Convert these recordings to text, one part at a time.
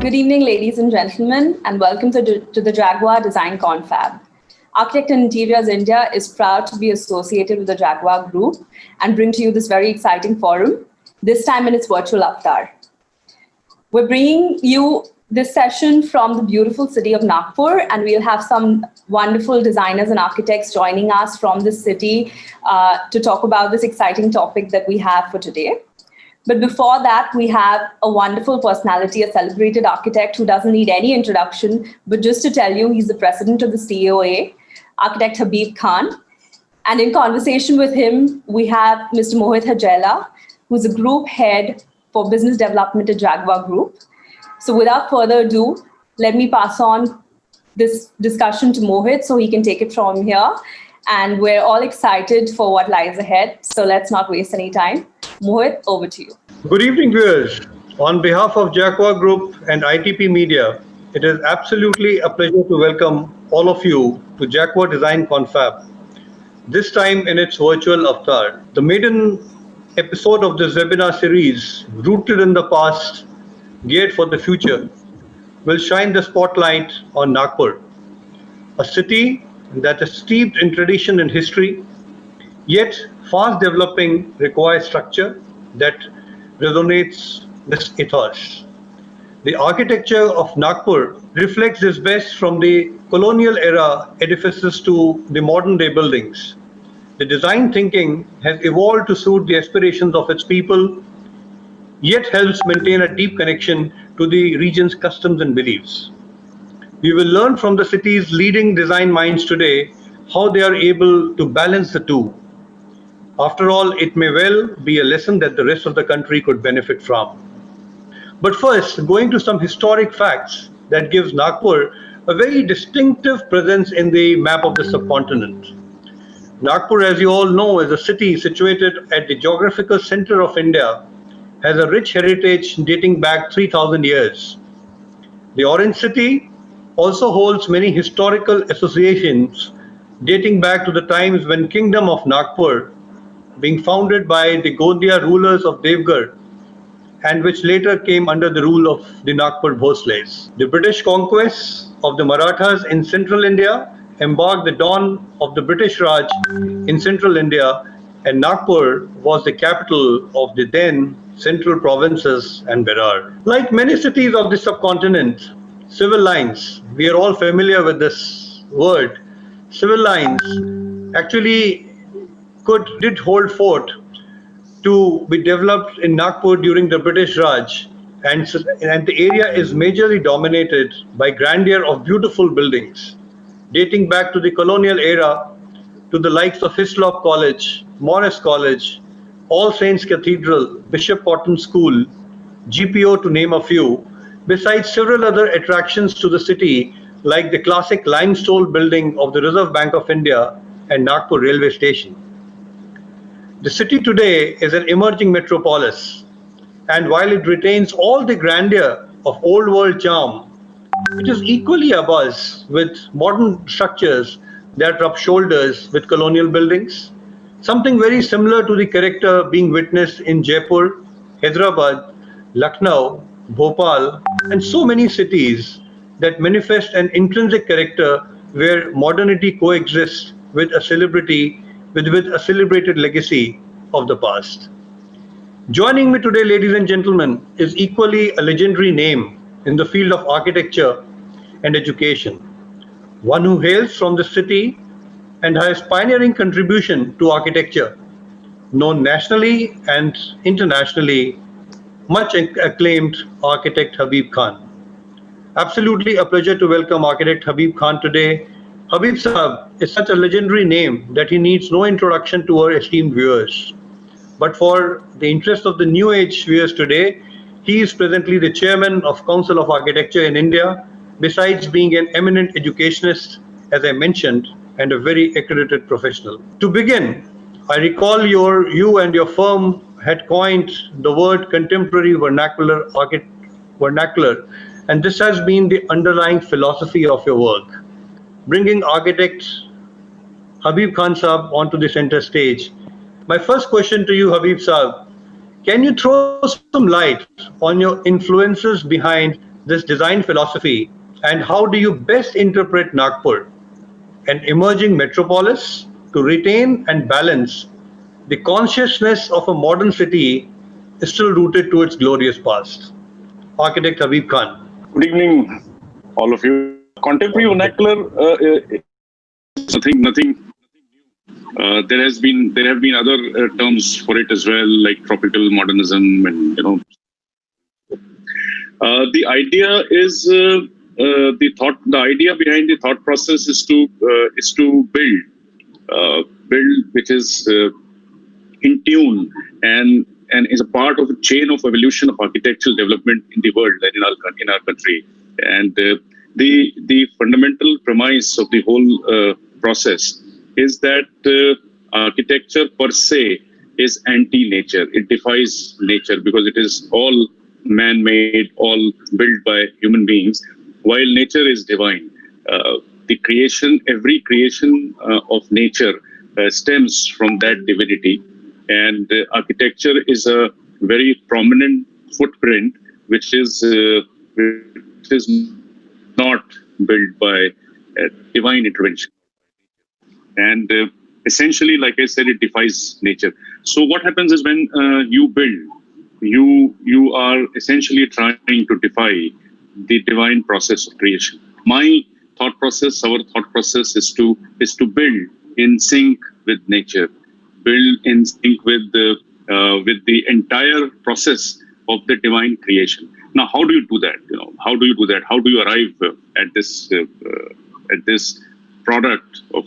Good evening, ladies and gentlemen, and welcome to the Jaquar Design Confab. Architect and Interiors India is proud to be associated with the Jaquar Group and bring to you this very exciting forum, this time in its virtual avatar. We're bringing you this session from the beautiful city of Nagpur, and we'll have some wonderful designers and architects joining us from this city to talk about this exciting topic that we have for today. But before that, we have a wonderful personality, a celebrated architect who doesn't need any introduction, but just to tell you, he's the president of the COA, architect Habeeb Khan. And in conversation with him, we have Mr. Mohit Hajela, who's a group head for business development at Jaquar Group. So without further ado, let me pass on this discussion to Mohit so he can take it from here. And we're all excited for what lies ahead. So let's not waste any time. Mohit, over to you. Good evening, viewers. On behalf of Jaquar Group and ITP Media, it is absolutely a pleasure to welcome all of you to Jaquar Design Confab, this time in its virtual avatar. The maiden episode of this webinar series, rooted in the past, geared for the future, will shine the spotlight on Nagpur, a city that is steeped in tradition and history, yet fast developing requires structure that resonates this ethos. The architecture of Nagpur reflects this best, from the colonial-era edifices to the modern-day buildings. The design thinking has evolved to suit the aspirations of its people, yet helps maintain a deep connection to the region's customs and beliefs. We will learn from the city's leading design minds today how they are able to balance the two. After all, it may well be a lesson that the rest of the country could benefit from. But first, going to some historic facts that gives Nagpur a very distinctive presence in the map of the subcontinent. Nagpur, as you all know, is a city situated at the geographical center of India, has a rich heritage dating back 3,000 years. The Orange City also holds many historical associations dating back to the times when Kingdom of Nagpur, being founded by the Gaudiya rulers of Devgarh, and which later came under the rule of the Nagpur Bhosles. The British conquests of the Marathas in central India embarked the dawn of the British Raj in central India, and Nagpur was the capital of the then central provinces and Berar. Like many cities of the subcontinent, civil lines, we are all familiar with this word, civil lines actually did hold fort to be developed in Nagpur during the British Raj, and the area is majorly dominated by grandeur of beautiful buildings dating back to the colonial era, to the likes of Hislop College, Morris College, All Saints Cathedral, Bishop Cotton School, GPO, to name a few, besides several other attractions to the city like the classic limestone building of the Reserve Bank of India and Nagpur railway station. The city today is an emerging metropolis, and while it retains all the grandeur of old world charm, it is equally abuzz with modern structures that rub shoulders with colonial buildings, something very similar to the character being witnessed in Jaipur, Hyderabad, Lucknow, Bhopal, and so many cities that manifest an intrinsic character where modernity coexists with a celebrated legacy of the past. Joining me today, ladies and gentlemen, is equally a legendary name in the field of architecture and education, one who hails from the city and has pioneering contribution to architecture, known nationally and internationally, much acclaimed architect Habeeb Khan. Absolutely a pleasure to welcome architect Habeeb Khan today. Habeeb Sahab is such a legendary name that he needs no introduction to our esteemed viewers. But for the interest of the new age viewers today, he is presently the chairman of Council of Architecture in India, besides being an eminent educationist, as I mentioned, and a very accredited professional. To begin, I recall you and your firm had coined the word contemporary vernacular, and this has been the underlying philosophy of your work. Bringing architect Habeeb Khan Saab onto the center stage. My first question to you, Habeeb Saab, can you throw some light on your influences behind this design philosophy, and how do you best interpret Nagpur, an emerging metropolis, to retain and balance the consciousness of a modern city is still rooted to its glorious past? Architect Habeeb Khan. Good evening, all of you. Contemporary vernacular is nothing. There have been other terms for it as well, like tropical modernism, and the idea is the thought. The idea behind the thought process is to build which is in tune and is a part of a chain of evolution of architectural development in the world and in our country. And the fundamental premise of the whole process is that architecture per se is anti-nature. It defies nature because it is all man-made, all built by human beings, while nature is divine. Every creation of nature stems from that divinity, and architecture is a very prominent footprint, which is not built by divine intervention. And essentially, like I said, it defies nature. So what happens is when you build, you are essentially trying to defy the divine process of creation. Our thought process is to build in sync with nature, build in sync with the entire process of the divine creation. Now, how do you do that? How do you do that? How do you arrive at this product of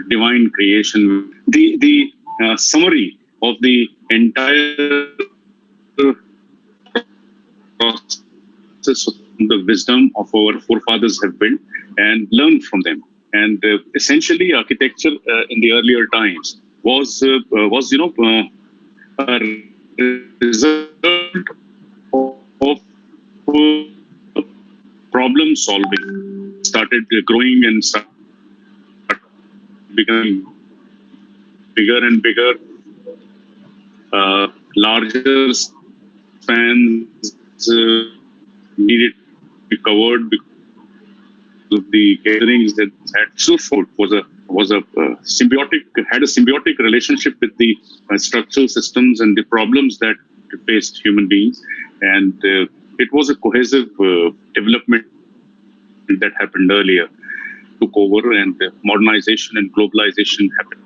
divine creation? The summary of the entire process of the wisdom of our forefathers have built and learned from them. And essentially, architecture in the earlier times was a result of problem solving. Started growing and started becoming bigger and bigger, larger spans needed to be covered because of the gatherings that had. So forth was a symbiotic relationship with the structural systems and the problems that faced human beings, and it was a cohesive development that happened earlier, took over, and modernization and globalization happened.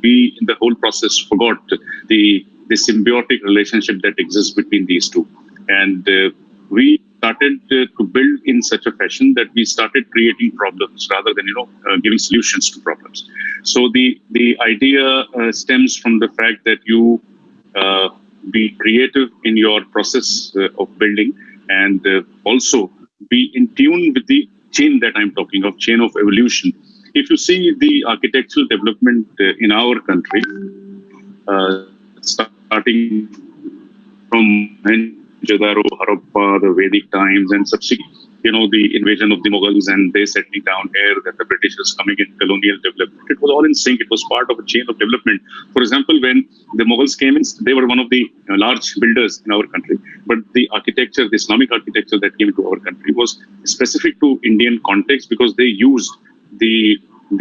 We, in the whole process, forgot the symbiotic relationship that exists between these two, and we started to build in such a fashion that we started creating problems rather than giving solutions to problems. So the idea stems from the fact that you be creative in your process of building, and also be in tune with the chain that I'm talking of, chain of evolution. If you see the architectural development in our country, starting from Mohenjo-daro, Harappa, the Vedic times, and subsequently, the invasion of the Mughals and they settling down here, that the Britishers coming in, colonial development. It was all in sync. It was part of a chain of development. For example, when the Mughals came in, they were one of the large builders in our country. But the architecture, the Islamic architecture that came into our country was specific to Indian context because they used the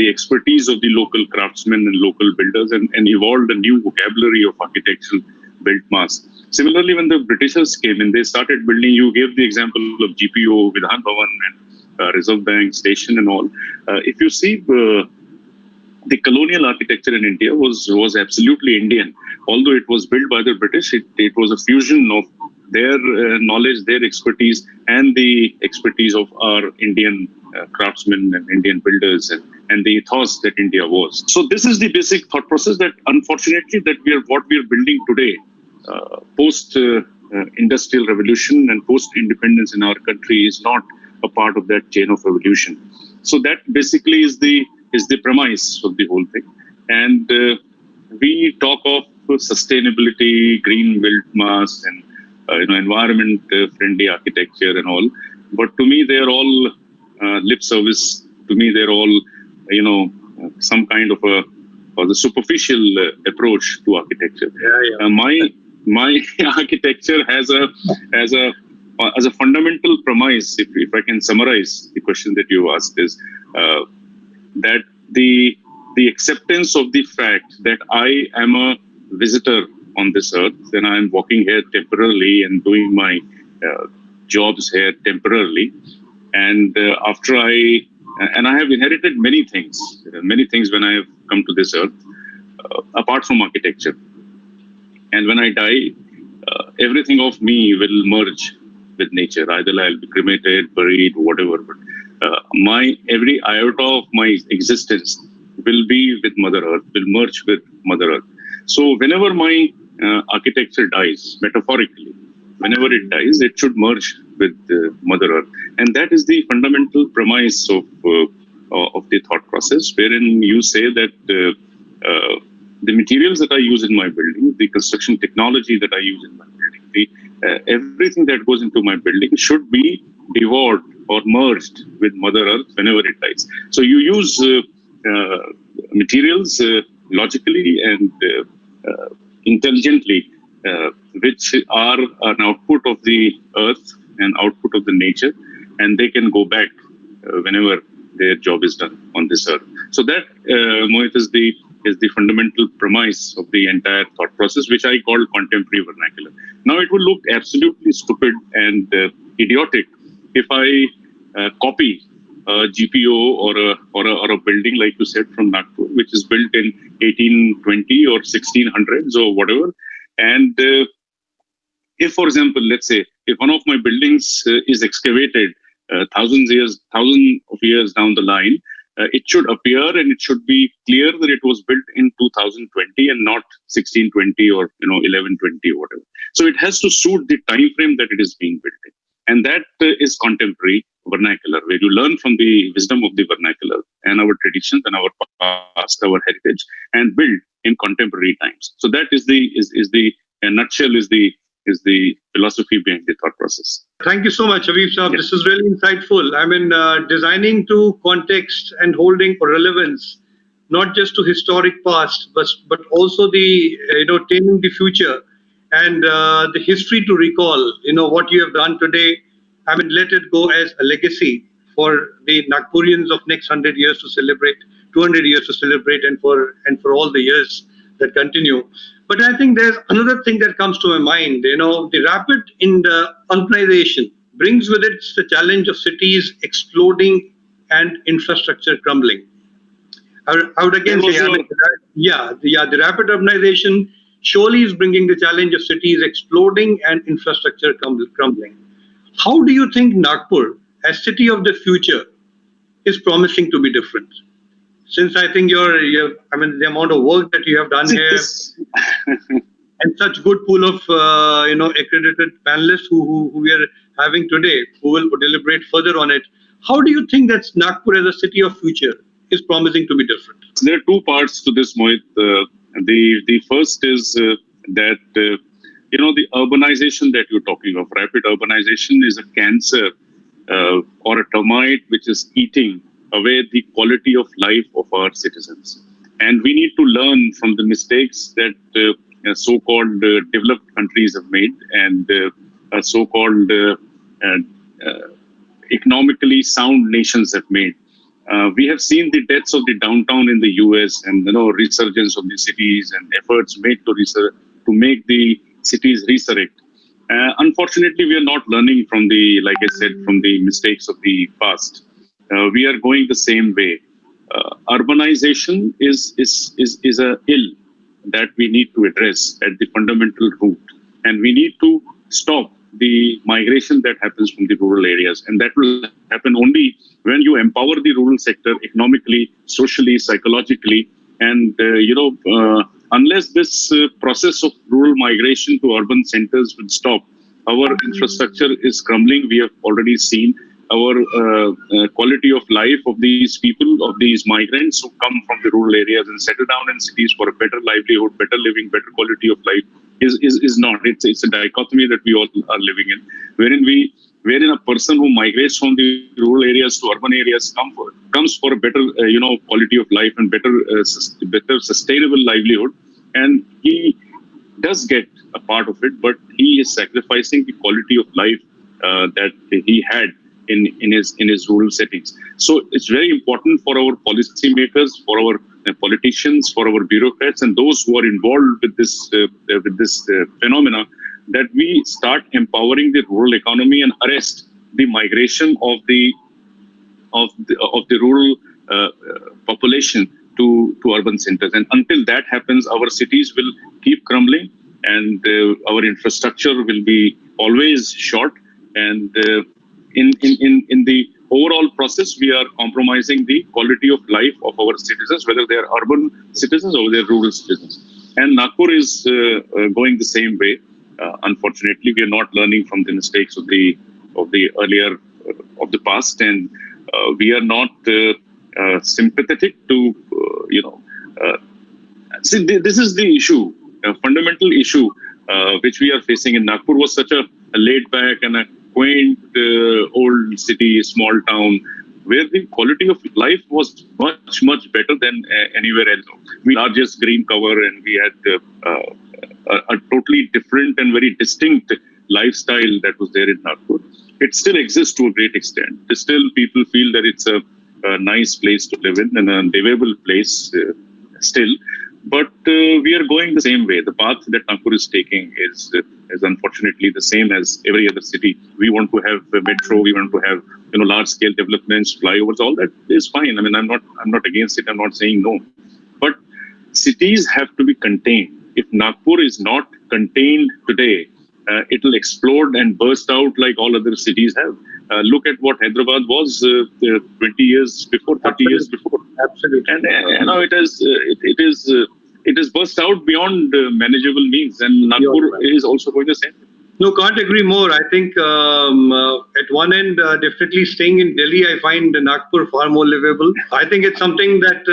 expertise of the local craftsmen and local builders and evolved a new vocabulary of architectural built mass. Similarly, when the Britishers came in, they started building. You gave the example of GPO, Vidhan Bhavan, and Reserve Bank Station, and all. If you see, the colonial architecture in India was absolutely Indian. Although it was built by the British, it was a fusion of their knowledge, their expertise, and the expertise of our Indian craftsmen and Indian builders and the ethos that India was. So this is the basic thought process that, unfortunately, what we are building today. Post industrial revolution and post independence in our country is not a part of that chain of evolution. So that basically is the premise of the whole thing. And we talk of sustainability, green built mass, and environment friendly architecture and all. But to me, they're all lip service. To me, they're all some kind of the superficial approach to architecture. Yeah. My architecture has a as a fundamental premise, if I can summarize the question that you asked, is that the acceptance of the fact that I am a visitor on this earth, and I am walking here temporarily and doing my jobs here temporarily, and after I have inherited many things when I have come to this earth, apart from architecture. And when I die, everything of me will merge with nature. Either I'll be cremated, buried, whatever. But my every iota of my existence will be with Mother Earth, will merge with Mother Earth. So whenever my architecture dies, metaphorically, whenever it dies, it should merge with Mother Earth. And that is the fundamental premise of the thought process, wherein you say that the materials that I use in my building, the construction technology that I use in my building, everything that goes into my building should be devoured or merged with Mother Earth whenever it dies. So you use materials logically and intelligently, which are an output of the earth and output of the nature, and they can go back whenever their job is done on this earth. So that, Mohit, is the fundamental premise of the entire thought process, which I call contemporary vernacular. Now, it will look absolutely stupid and idiotic if I copy a GPO or a building, like you said, from Nagpur, which is built in 1820 or 1600s or whatever. And if, for example, let's say, if one of my buildings is excavated thousands of years down the line, it should appear and it should be clear that it was built in 2020 and not 1620 or 1120 or whatever. So it has to suit the time frame that it is being built in, and that is contemporary vernacular, where you learn from the wisdom of the vernacular and our traditions and our past, our heritage, and build in contemporary times. So that is the in a nutshell is the philosophy behind the thought process. Thank you so much, Habeeb Saab. This is really insightful. I mean, designing to context and holding for relevance, not just to historic past, but also the taming the future and the history to recall. What you have done today. I mean, let it go as a legacy for the Nagpurians of next 100 years to celebrate, 200 years to celebrate, and for all the years that continue. But I think there's another thing that comes to my mind. The rapid urbanization brings with it the challenge of cities exploding and infrastructure crumbling. I would again say, the rapid urbanization surely is bringing the challenge of cities exploding and infrastructure crumbling. How do you think Nagpur, as city of the future, is promising to be different? Since I think the amount of work that you have done here, and such good pool of accredited panelists who we are having today, who will deliberate further on it. How do you think that Nagpur as a city of future is promising to be different? There are two parts to this, Mohit. The first is that the urbanization that you're talking of, rapid urbanization, is a cancer or a termite which is eating away the quality of life of our citizens. And we need to learn from the mistakes that so-called developed countries have made, and so-called economically sound nations have made. We have seen the deaths of the downtown in the US, and resurgence of the cities and efforts made to make the cities resurrect. Unfortunately, we are not learning from from the mistakes of the past. We are going the same way. Urbanization is a ill that we need to address at the fundamental root, and we need to stop the migration that happens from the rural areas, and that will happen only when you empower the rural sector economically, socially, psychologically, and unless this process of rural migration to urban centers will stop, our infrastructure is crumbling. We have already seen our quality of life of these people, of these migrants who come from the rural areas and settle down in cities for a better livelihood, better living, better quality of life is not. It's a dichotomy that we all are living in, wherein a person who migrates from the rural areas to urban areas comes for a better quality of life and better sustainable livelihood, and he does get a part of it, but he is sacrificing the quality of life that he had in his rural settings. So it's very important for our policymakers, for our politicians, for our bureaucrats, and those who are involved with this phenomena, that we start empowering the rural economy and arrest the migration of the rural population to urban centers. And until that happens, our cities will keep crumbling, and our infrastructure will be always short. And in the overall process, we are compromising the quality of life of our citizens, whether they are urban citizens or they are rural citizens. And Nagpur is going the same way. Unfortunately, we are not learning from the mistakes of the earlier of the past, and we are not sympathetic to see, this is the issue, a fundamental issue which we are facing in Nagpur. Was such a laid back and a quaint old city, small town, where the quality of life was much better than anywhere else. We had largest green cover, and we had a totally different and very distinct lifestyle that was there in Nagpur. It still exists to a great extent. Still, people feel that it's a nice place to live in and a livable place still. But we are going the same way. The path that Nagpur is taking is unfortunately the same as every other city. We want to have a metro. We want to have large scale developments, flyovers. All that is fine. I mean, I'm not against it. I'm not saying no. But cities have to be contained. If Nagpur is not contained today, it will explode and burst out like all other cities have. Look at what Hyderabad was 20 years before, 30 years before. Absolutely. And now it is burst out beyond manageable means, and Nagpur is also going the same. No, can't agree more. I think at one end, definitely staying in Delhi, I find Nagpur far more livable. I think it's something that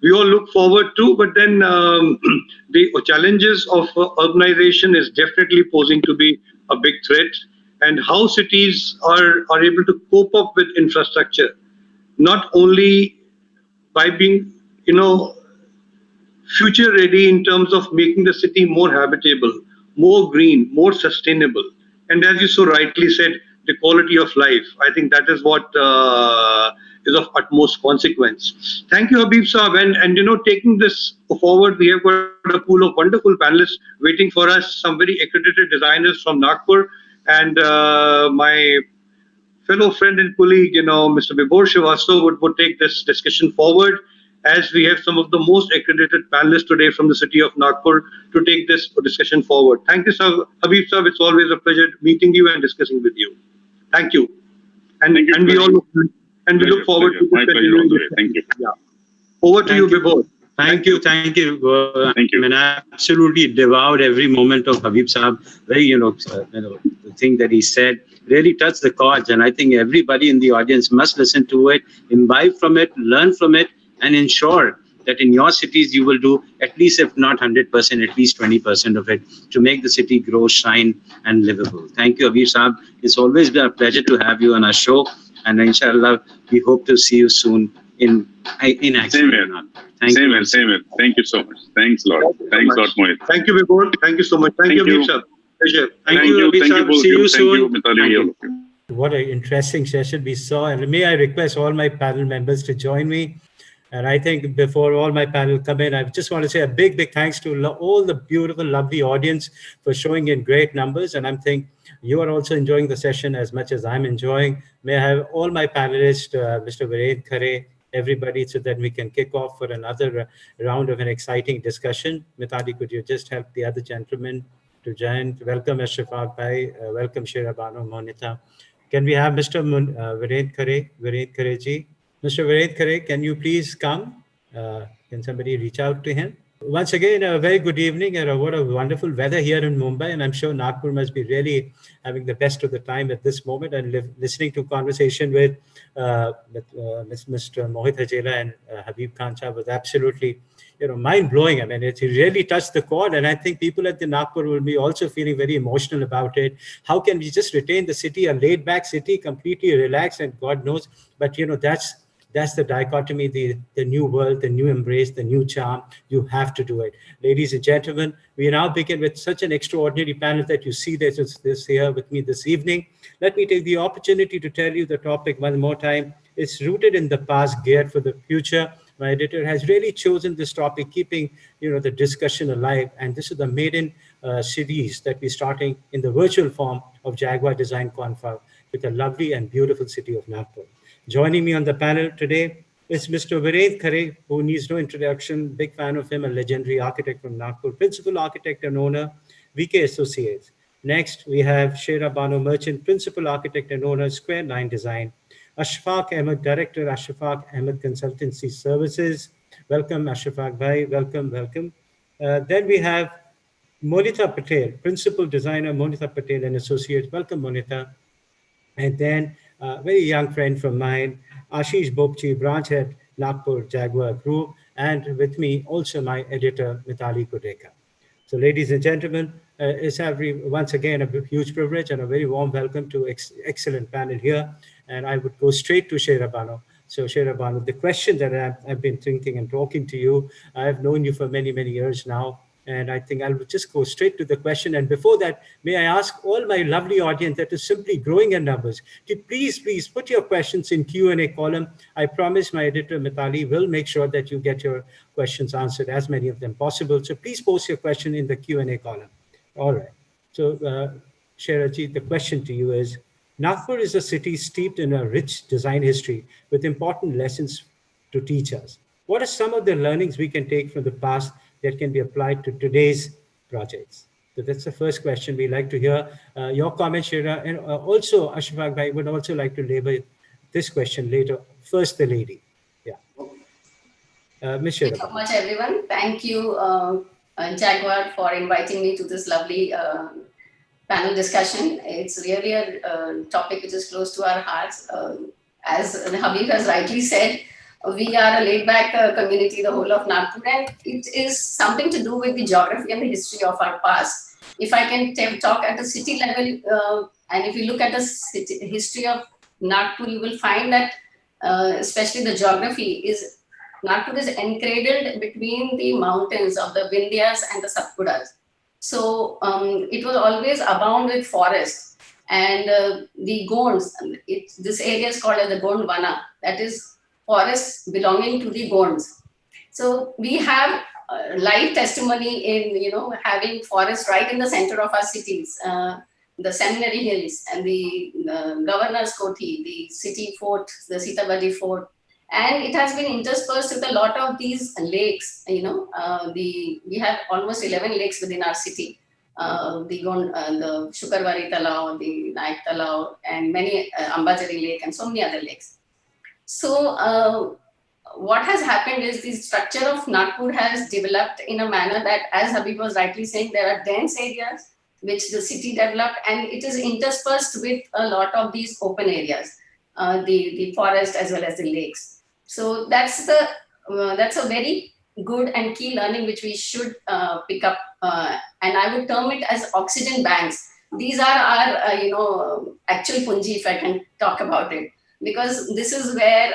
we all look forward to, but then the challenges of urbanization is definitely posing to be a big threat. And how cities are able to cope up with infrastructure, not only by being, future ready in terms of making the city more habitable, more green, more sustainable. And as you so rightly said, the quality of life. I think that is what is of utmost consequence. Thank you, Habeeb Saab. And taking this forward, we have got a pool of wonderful panelists waiting for us, some very accredited designers from Nagpur, and my fellow friend and colleague, Mr. Vibhor Srivastava would take this discussion forward, as we have some of the most accredited panelists today from the city of Nagpur to take this discussion forward. Thank you, sir. Habeeb Saab, it's always a pleasure meeting you and discussing with you. Thank you. And we look forward to continuing this. Thank you. Yeah. Over to you, Vibhor. Thank you. Thank you. I mean, I absolutely devoured every moment of Habeeb Saab. Very, the thing that he said really touched the chords, and I think everybody in the audience must listen to it, imbibe from it, learn from it, and ensure that in your cities you will do at least, if not 100%, at least 20% of it to make the city grow, shine, and livable. Thank you, Habeeb Saab. It's always been a pleasure to have you on our show, and inshallah, we hope to see you soon in action. Same here. Same here. Thank you so much. Thanks a lot. Thanks a lot, Mohit. Thank you, Vibhor. Thank you so much. Thank you, Habeeb Saab. Pleasure. Thank you, Habeeb Saab. See you soon. Thank you. What an interesting session we saw. And may I request all my panel members to join me. And I think before all my panel come in, I just want to say a big thanks to all the beautiful, lovely audience for showing in great numbers. And I'm thinking you are also enjoying the session as much as I'm enjoying. May I have all my panelists, Mr. Viren Khare, everybody, so that we can kick off for another round of an exciting discussion. Mithali, could you just help the other gentlemen to join? Welcome, Ashrafal Bhai. Welcome, Shira Bano Monita. Can we have Mr. Viren Khare ji? Mr. Viren Khare, can you please come? Can somebody reach out to him? Once again, a very good evening, and what a wonderful weather here in Mumbai. And I'm sure Nagpur must be really having the best of the time at this moment. And listening to conversation with Mr. Mohit Hajela and Habeeb Khan Shah was absolutely, mind-blowing. I mean, it really touched the chord. And I think people at the Nagpur will be also feeling very emotional about it. How can we just retain the city, a laid-back city, completely relaxed, and God knows. But, That's the dichotomy, the new world, the new embrace, the new charm. You have to do it. Ladies and gentlemen, we now begin with such an extraordinary panel that you see this here with me this evening. Let me take the opportunity to tell you the topic one more time. It's rooted in the past, geared for the future. My editor has really chosen this topic, keeping the discussion alive. And this is the maiden series that we're starting in the virtual form of Jaguar Design Confab with the lovely and beautiful city of Nagpur. Joining me on the panel today is Mr. Viren Khare, who needs no introduction. Big fan of him, a legendary architect from Nagpur, principal architect and owner, VK Associates. Next, we have Shera Bano Merchant, principal architect and owner, Square 9 Design. Ashfaq Ahmed, director, Ashfaq Ahmed Consultancy Services. Welcome, Ashfaq Bhai. Welcome. Then we have Monita Patel, principal designer, Monita Patel and Associates. Welcome, Monita. And then a very young friend from mine, Ashish Bobchi, branch head, Nagpur Jaguar Group, and with me also my editor, Mitali Kodeka. So ladies and gentlemen, it's once again a huge privilege and a very warm welcome to excellent panel here. And I would go straight to Shera Bano. So Shera Bano, the question that I've been thinking and talking to you, I've known you for many, many years now. And I think I'll just go straight to the question. And before that, may I ask all my lovely audience that is simply growing in numbers to please put your questions in Q&A column. I promise my editor, Mitali, will make sure that you get your questions answered, as many of them possible. So please post your question in the Q&A column. All right. So Sheraji, the question to you is, Nagpur is a city steeped in a rich design history with important lessons to teach us. What are some of the learnings we can take from the past that can be applied to today's projects? So that's the first question. We like to hear your comments, Shera, and also Ashfaq Bhai would also like to label this question later. First, the lady. Yeah. Ms. Shera. Thank you so much, everyone. Thank you, Jaguar, for inviting me to this lovely panel discussion. It's really a topic which is close to our hearts. As Habeeb has rightly said, we are a laid-back community, the whole of Nagpur, and it is something to do with the geography and the history of our past. If I can talk at the city level, and if you look at the history of Nagpur, you will find that, especially the geography, Nagpur is encradled between the mountains of the Vindhyas and the Satpuras. So it was always abound with forests, and the Gonds. This area is called as the Gond Vana. That is forests belonging to the Gonds. So we have live testimony in having forests right in the center of our cities, the Seminary Hills and the Governor's Kothi, the city fort, the Sitabaji Fort, and it has been interspersed with a lot of these lakes. We have almost 11 lakes within our city. The Shukarwari Talao, the Naik Talao, and many Ambajari Lake, and so many other lakes. So what has happened is the structure of Nagpur has developed in a manner that, as Habeeb was rightly saying, there are dense areas which the city developed, and it is interspersed with a lot of these open areas, the forest as well as the lakes. So that's a very good and key learning which we should pick up, and I would term it as oxygen banks. These are our actual punji, if I can talk about it, because this is where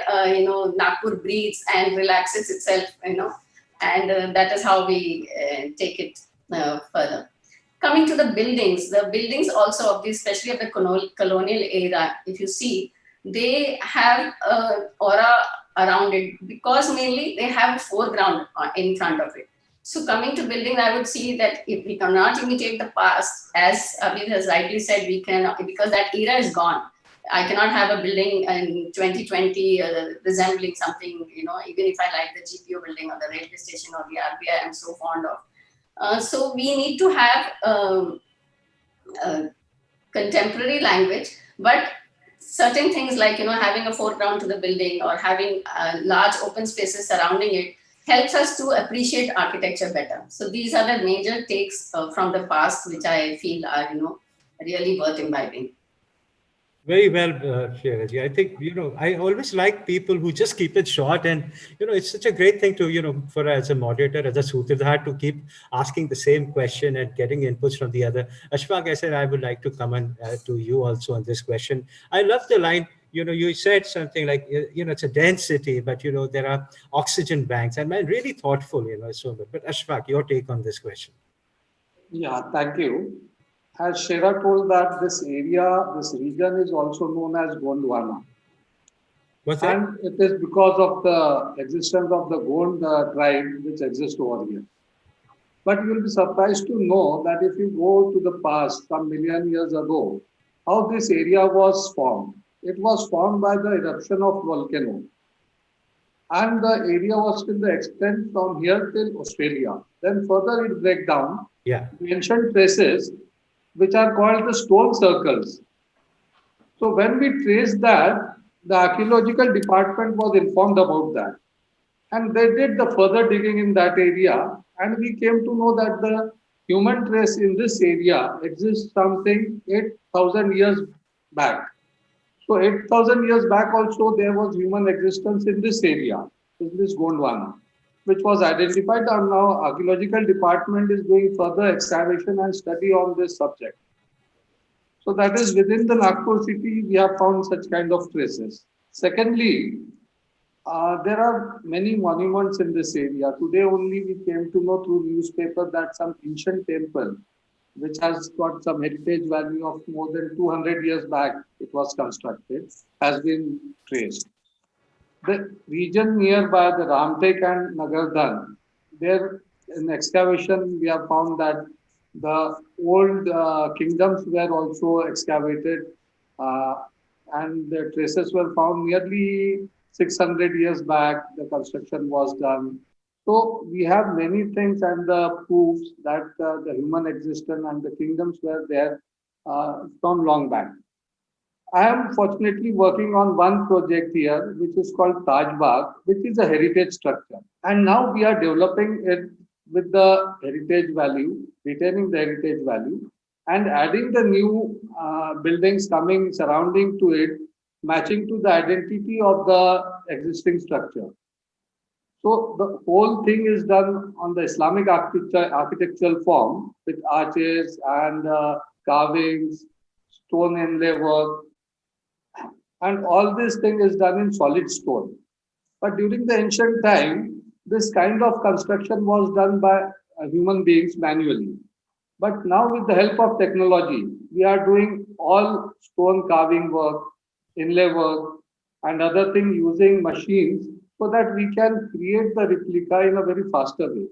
Nagpur breathes and relaxes itself, and that is how we take it further. Coming to the buildings also of this, especially of the colonial era, if you see, they have an aura around it because mainly they have a foreground in front of it. So coming to building, I would see that if we cannot imitate the past, as Habeeb has rightly said, we can, because that era is gone. I cannot have a building in 2020 resembling something, even if I like the GPO building or the railway station or the RBI I'm so fond of. So we need to have contemporary language, but certain things like, having a foreground to the building or having large open spaces surrounding it helps us to appreciate architecture better. So these are the major takes from the past, which I feel are, really worth imbibing. Very well, Sheraji. I think, I always like people who just keep it short, and, it's such a great thing to, for as a moderator, as a sutradhar, to keep asking the same question and getting inputs from the other. Ashfaq, I said, I would like to come on to you also on this question. I love the line, you said something like, it's a dense city, but, there are oxygen banks. And man, really thoughtful, so good. But Ashfaq, your take on this question. Yeah, thank you. As Shera told that this area, this region is also known as Gondwana. What's that? And it is because of the existence of the Gond tribe which exists over here. But you will be surprised to know that if you go to the past, some million years ago, how this area was formed. It was formed by the eruption of volcano. And the area was till the extent from here till Australia. Then further it break down. Yeah. The ancient traces, which are called the stone circles. So when we traced that, the archaeological department was informed about that. And they did the further digging in that area. And we came to know that the human trace in this area exists something 8,000 years back. So 8,000 years back also there was human existence in this area, in this Gondwana, which was identified, and now archaeological department is doing further excavation and study on this subject. So that is within the Nagpur city we have found such kind of traces. Secondly, there are many monuments in this area. Today only we came to know through newspaper that some ancient temple, which has got some heritage value of more than 200 years back, it was constructed, has been traced. The region nearby, the Ramtek and Nagardhan, there in excavation we have found that the old kingdoms were also excavated and the traces were found nearly 600 years back, the construction was done. So we have many things and the proofs that the human existence and the kingdoms were there from long back. I am fortunately working on one project here, which is called Taj Bagh, which is a heritage structure. And now we are developing it with the heritage value, retaining the heritage value, and adding the new buildings coming surrounding to it, matching to the identity of the existing structure. So the whole thing is done on the Islamic architectural form with arches and carvings, stone inlay work, and all this thing is done in solid stone. But during the ancient time, this kind of construction was done by human beings manually. But now with the help of technology, we are doing all stone carving work, inlay work, and other things using machines so that we can create the replica in a very faster way.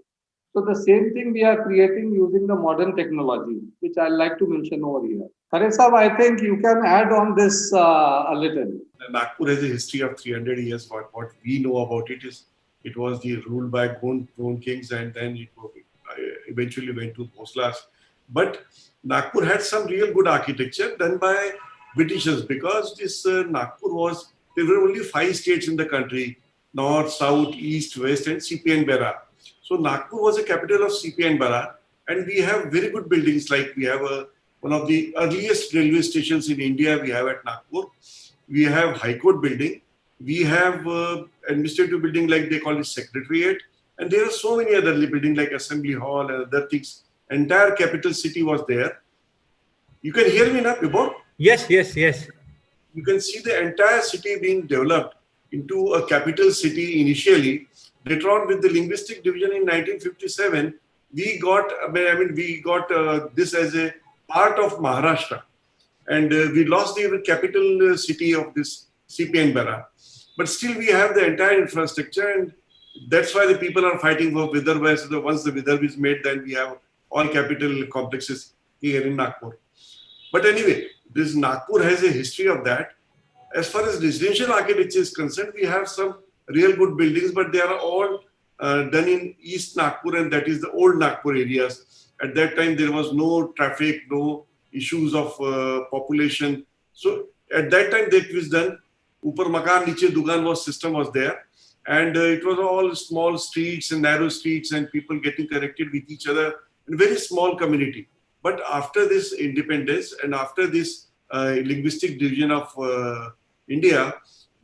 So the same thing we are creating using the modern technology, which I like to mention over here. Haresab, I think you can add on this a little. Nagpur has a history of 300 years. What we know about it is it was ruled by Gond kings, and then it eventually went to Bhoslas. But Nagpur had some real good architecture done by Britishers, because this Nagpur was, there were only 5 states in the country: North, South, East, West, and CP and Bara. So Nagpur was a capital of CP and Bara, and we have very good buildings. Like we have one of the earliest railway stations in India we have at Nagpur. We have High Court building. We have administrative building like they call it Secretariat. And there are so many other buildings like Assembly Hall and other things. Entire capital city was there. You can hear me now, Vibhor? Yes. You can see the entire city being developed into a capital city initially. Later on, with the linguistic division in 1957, we got this as a part of Maharashtra, and we lost the capital city of this CP and Bara. But still, we have the entire infrastructure, and that's why the people are fighting for Vidarbha. So once the Vidarbha is made, then we have all capital complexes here in Nagpur. But anyway, this Nagpur has a history of that. As far as residential architecture is concerned, we have some real good buildings, but they are all done in East Nagpur, and that is the old Nagpur areas. At that time, there was no traffic, no issues of population. So at that time, that was done. Upar Makan, Niche Dugan system was there. And it was all small streets and narrow streets and people getting connected with each other in a very small community. But after this independence and after this linguistic division of India,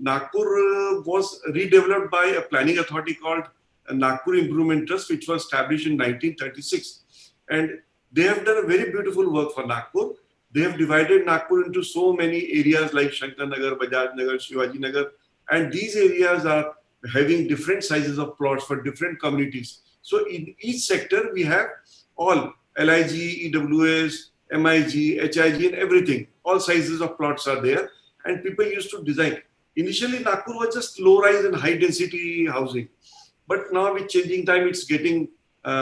Nagpur was redeveloped by a planning authority called Nagpur Improvement Trust, which was established in 1936. And they have done a very beautiful work for Nagpur. They have divided Nagpur into so many areas like Shankar Nagar, Bajaj Nagar, Shivaji Nagar, and these areas are having different sizes of plots for different communities. So in each sector, we have all LIG, EWS, MIG, HIG, and everything. All sizes of plots are there, and people used to design. Initially, Nagpur was just low-rise and high-density housing, but now with changing time, it's getting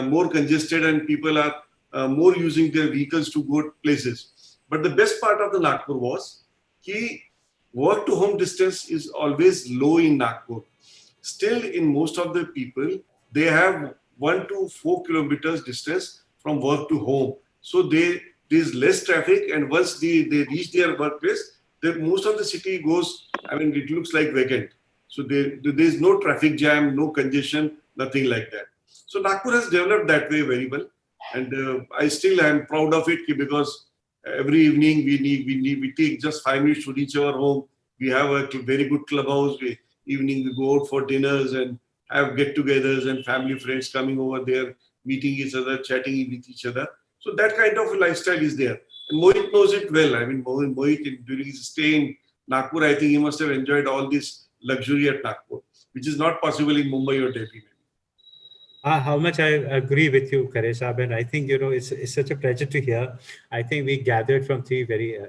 more congested, and people are more using their vehicles to go places. But the best part of the Nagpur was, work to home distance is always low in Nagpur. Still, in most of the people, they have 1 to 4 kilometers distance from work to home. So there's less traffic, and once they reach their workplace, most of the city goes, it looks like vacant. So there's no traffic jam, no congestion, nothing like that. So Nagpur has developed that way very well. And I still am proud of it because every evening we take just 5 minutes to reach our home. We have a very good clubhouse. Evening we go out for dinners and have get-togethers and family friends coming over there, meeting each other, chatting with each other. So that kind of lifestyle is there. And Mohit knows it well. Mohit during his stay in Nagpur, I think he must have enjoyed all this luxury at Nagpur, which is not possible in Mumbai or Delhi. How much I agree with you, Kare Saab, and I think, it's such a pleasure to hear. I think we gathered from three very,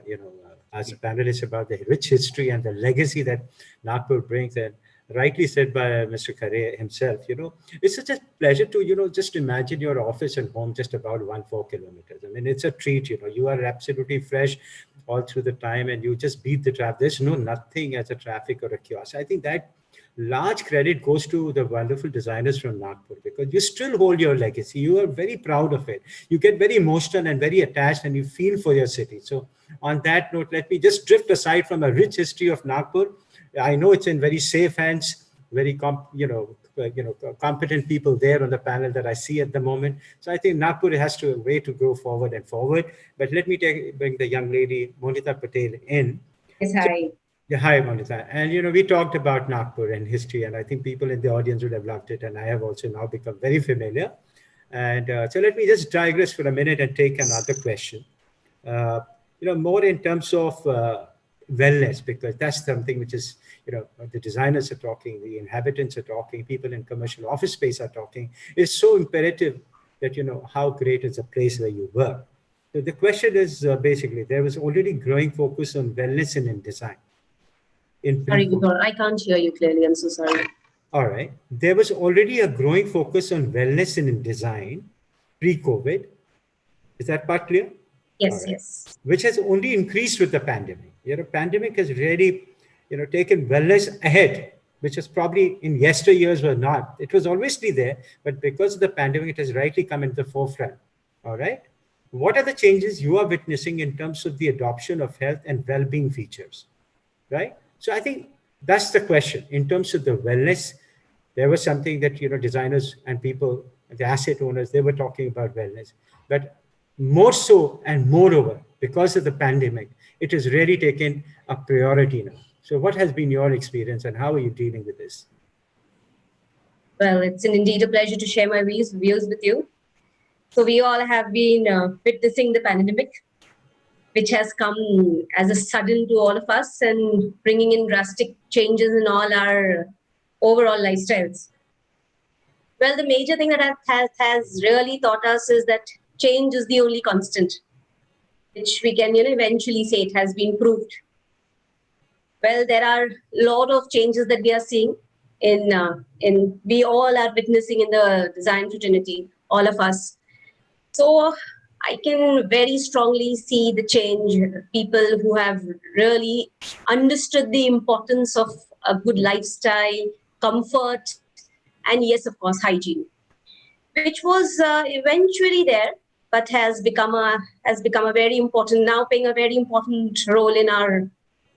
as panelists about the rich history and the legacy that Nagpur brings, and rightly said by Mr. Kare himself, it's such a pleasure to, just imagine your office and home just about 4 kilometers. It's a treat, you are absolutely fresh all through the time and you just beat the traffic. There's nothing as a traffic or a kiosk. I think that large credit goes to the wonderful designers from Nagpur, because you still hold your legacy. You are very proud of it. You get very emotional and very attached, and you feel for your city. So on that note, let me just drift aside from a rich history of Nagpur. I know it's in very safe hands, very competent people there on the panel that I see at the moment. So I think Nagpur has a way to go forward and forward. But let me bring the young lady, Monita Patel, in. Yes, hi. Yeah, hi, Monita. And, we talked about Nagpur and history, and I think people in the audience would have loved it. And I have also now become very familiar. And so let me just digress for a minute and take another question. More in terms of wellness, because that's something which is, the designers are talking, the inhabitants are talking, people in commercial office space are talking. It's so imperative that, how great is a place where you work. So the question is basically, there was already growing focus on wellness and in design. Sorry, Jaquar, I can't hear you clearly. I'm so sorry. All right. There was already a growing focus on wellness and in design pre-COVID. Is that part clear? Yes, yes. Which has only increased with the pandemic. Pandemic has really, taken wellness ahead, which was probably in yesteryears were not. It was always there, but because of the pandemic, it has rightly come into the forefront. All right. What are the changes you are witnessing in terms of the adoption of health and well-being features? Right. So I think that's the question. In terms of the wellness, there was something that, designers and people, the asset owners, they were talking about wellness. But more so and moreover, because of the pandemic, it has really taken a priority now. So what has been your experience and how are you dealing with this? Well, it's indeed a pleasure to share my views with you. So we all have been witnessing the pandemic, which has come as a sudden to all of us and bringing in drastic changes in all our overall lifestyles. Well, the major thing that has really taught us is that change is the only constant, which we can eventually say it has been proved. Well, there are a lot of changes that we are seeing we all are witnessing in the design fraternity, all of us. So I can very strongly see the change, people who have really understood the importance of a good lifestyle, comfort, and yes, of course, hygiene, which was eventually there, but has become a very important, now playing a very important role in our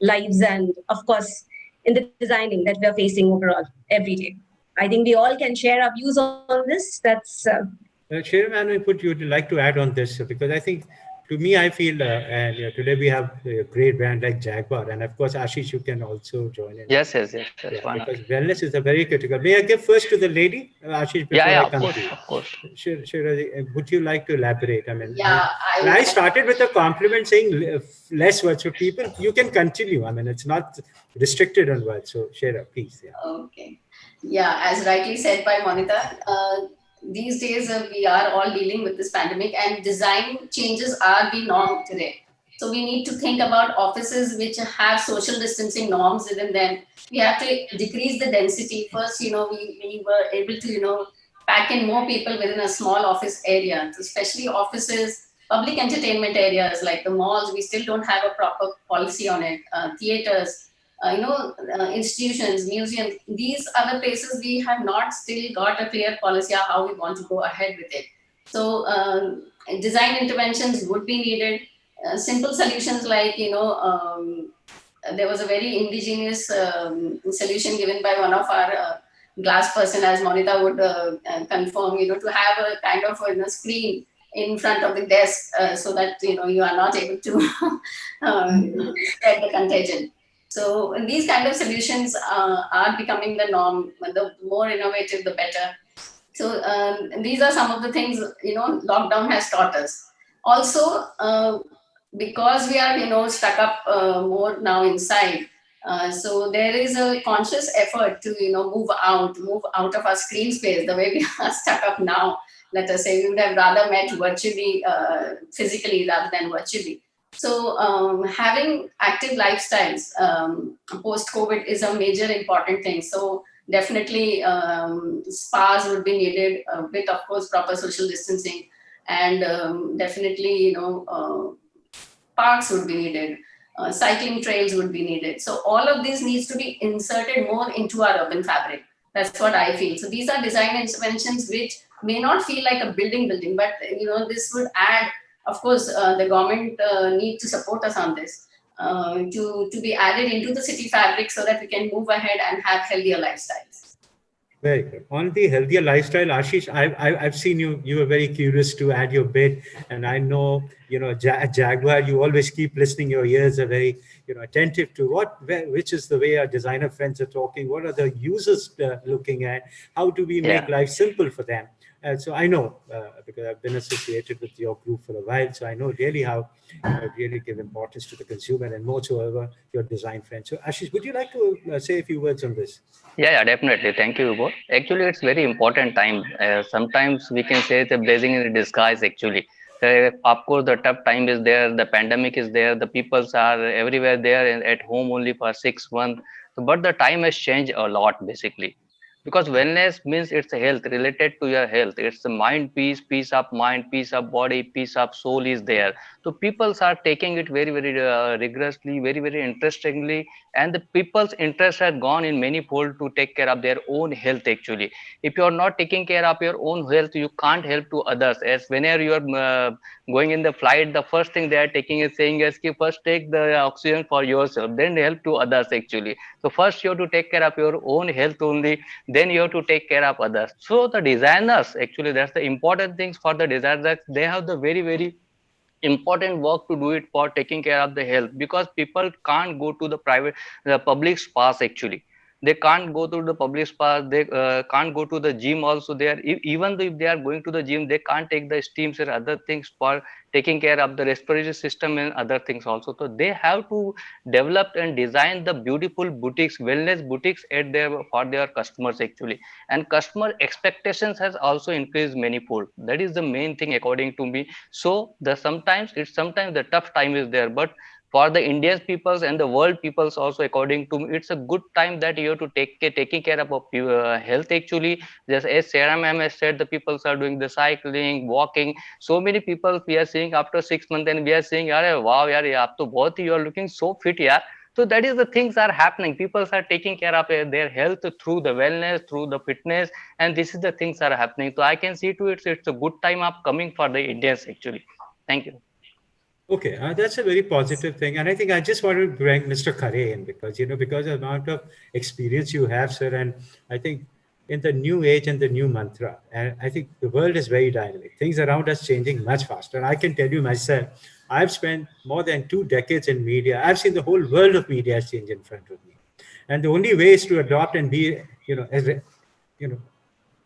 lives and, of course, in the designing that we are facing overall every day. I think we all can share our views on this. That's... Shriram, would you like to add on this? Because I think to me, I feel, and today we have a great brand like Jaguar, and of course, Ashish, you can also join in. Yes, yes, yes, Yeah, why not? because wellness is a very critical. May I give first to the lady, Ashish, Yeah, before yeah, I of come course, to you? of course. Would you like to elaborate? I mean, Yeah, and I started with a compliment saying less words. So people, you can continue. I mean, it's not restricted on words. So Shira, please. Yeah. Okay. Yeah, as rightly said by Monica, these days we are all dealing with this pandemic and design changes are the norm today. So we need to think about offices which have social distancing norms within them. We have to decrease the density. First, we were able to, pack in more people within a small office area, so especially offices, public entertainment areas like the malls, we still don't have a proper policy on it, theaters, institutions, museums, these are the places we have not still got a clear policy of how we want to go ahead with it. So design interventions would be needed. Simple solutions like, there was a very indigenous solution given by one of our glass person, as Monita would confirm, to have a kind of screen in front of the desk so that, you are not able to spread the contagion. So these kind of solutions are becoming the norm. The more innovative, the better. So these are some of the things, lockdown has taught us. Also, because we are, stuck up more now inside, so there is a conscious effort to, move out of our screen space, the way we are stuck up now. Let us say we would have rather met virtually, physically rather than virtually. So having active lifestyles post-COVID is a major important thing. So definitely spas would be needed with, of course, proper social distancing, and definitely, parks would be needed. Cycling trails would be needed. So all of this needs to be inserted more into our urban fabric. That's what I feel. So these are design interventions which may not feel like a building, but this would add. Of course, the government need to support us on this to be added into the city fabric so that we can move ahead and have healthier lifestyles. Very good. On the healthier lifestyle, Ashish, I've seen you. You were very curious to add your bit, and I know Jaguar. You always keep listening. Your ears are very attentive to which is the way our designer friends are talking. What are the users looking at? How do we make life simple for them? So I know because I've been associated with your group for a while, so I know really how really give importance to the consumer and more so over your design friends. So Ashish, would you like to say a few words on this? Yeah, definitely. Thank you, Hugo. Actually, it's very important time. Sometimes we can say it's a blessing in disguise, actually. Of course, the tough time is there. The pandemic is there. The peoples are everywhere there and at home only for 6 months. So, but the time has changed a lot, basically. Because wellness means it's a health related to your health. It's the mind peace of mind, peace of body, peace of soul is there. So people are taking it very, very rigorously, very, very interestingly, and the people's interest has gone in many fold to take care of their own health. Actually, if you are not taking care of your own health, you can't help to others. As whenever you are going in the flight, the first thing they are taking is saying, yes, first take the oxygen for yourself, then help to others. Actually, so first you have to take care of your own health only, then you have to take care of others. So the designers, actually, that's the important things for the designers. They have the very, very important work to do it for taking care of the health, because people can't go to the public spas. Actually, they can't go to the public spas. They can't go to the gym also. They are even if they are going to the gym, they can't take the steams and other things for taking care of the respiratory system and other things also. So they have to develop and design the beautiful boutiques, wellness boutiques at their for their customers, actually. And customer expectations has also increased manifold. That is the main thing according to me. So sometimes the tough time is there, but for the Indian peoples and the world peoples also, according to me, it's a good time that you have to taking care of health. Actually, just as Sarah ma'am has said, the peoples are doing the cycling, walking. So many people we are seeing after 6 months, and we are saying, "Yaar, wow, yaar, aap to bahut you are looking so fit, yaar." So that is the things are happening. People are taking care of their health through the wellness, through the fitness, and this is the things are happening. So I can see to it's a good time upcoming for the Indians, actually. Thank you. Okay, that's a very positive thing, and I think I just want to bring Mr. Khare in because because of the amount of experience you have, sir, and I think in the new age and the new mantra. And I think the world is very dynamic. Things around us changing much faster. And I can tell you myself, I've spent more than 2 decades in media. I've seen the whole world of media change in front of me. And the only way is to adopt and be,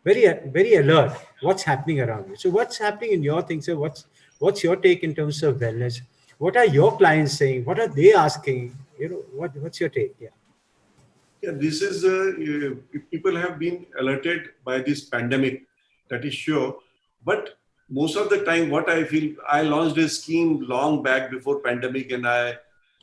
very, very alert. What's happening around you? So what's happening in your thing? So what's your take in terms of wellness? What are your clients saying? What are they asking? What's your take? Yeah. Yeah, this is people have been alerted by this pandemic, that is sure. But most of the time, what I feel, I launched a scheme long back before pandemic, and I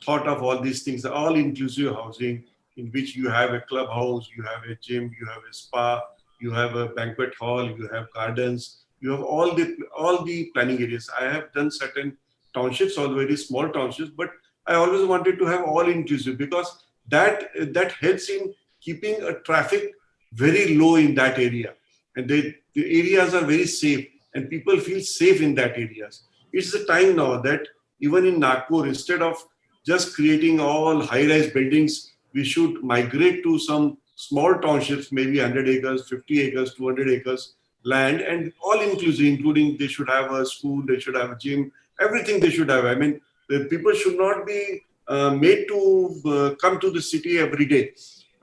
thought of all these things, all inclusive housing, in which you have a clubhouse, you have a gym, you have a spa, you have a banquet hall, you have gardens, you have all the planning areas. I have done certain townships, all very small townships, but I always wanted to have all inclusive, because that helps in keeping a traffic very low in that area, and the areas are very safe and people feel safe in that areas. It's the time now that even in Nagpur, instead of just creating all high-rise buildings, we should migrate to some small townships, maybe 100 acres, 50 acres, 200 acres land, and all inclusive, including they should have a school, they should have a gym, everything they should have. I mean, the people should not be made to come to the city every day.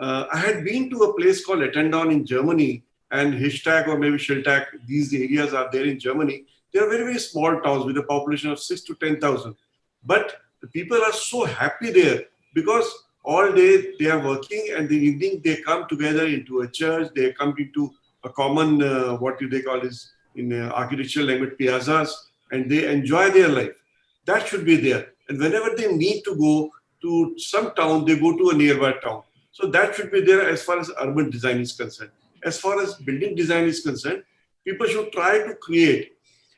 I had been to a place called Attendon in Germany, and Hishtag or maybe Schiltag, these areas are there in Germany. They are very, very small towns with a population of 6 to 10,000. But the people are so happy there, because all day they are working, and the evening they come together into a church, they come into a common, what do they call is in architectural language, piazzas, and they enjoy their life. That should be there. And whenever they need to go to some town, they go to a nearby town. So that should be there as far as urban design is concerned. As far as building design is concerned, people should try to create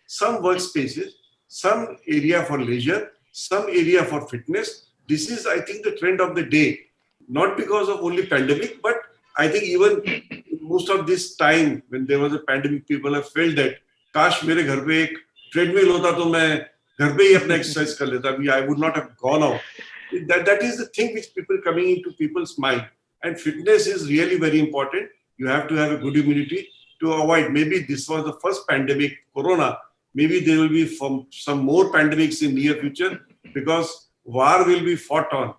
some workspaces, some area for leisure, some area for fitness. This is, I think, the trend of the day. Not because of only pandemic, but I think even most of this time when there was a pandemic, people have felt that, काश मेरे घर पे एक treadmill होता तो मैं घर पे ही अपना exercise कर लेता. I would not have gone out. That is the thing which people coming into people's mind. And fitness is really very important. You have to have a good immunity to avoid. Maybe this was the first pandemic, Corona. Maybe there will be some more pandemics in near future, because war will be fought on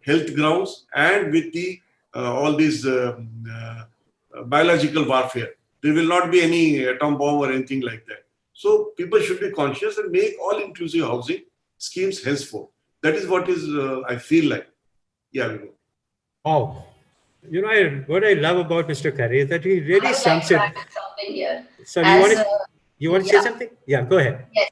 health grounds and with the all these biological warfare. There will not be any atom bomb or anything like that. So people should be conscious and make all inclusive housing schemes henceforth. That is what is I feel like. Yeah, we go. Oh, what I love about Mr. Curry is that he really sums it. So you want to say something? Yeah, go ahead. Yes.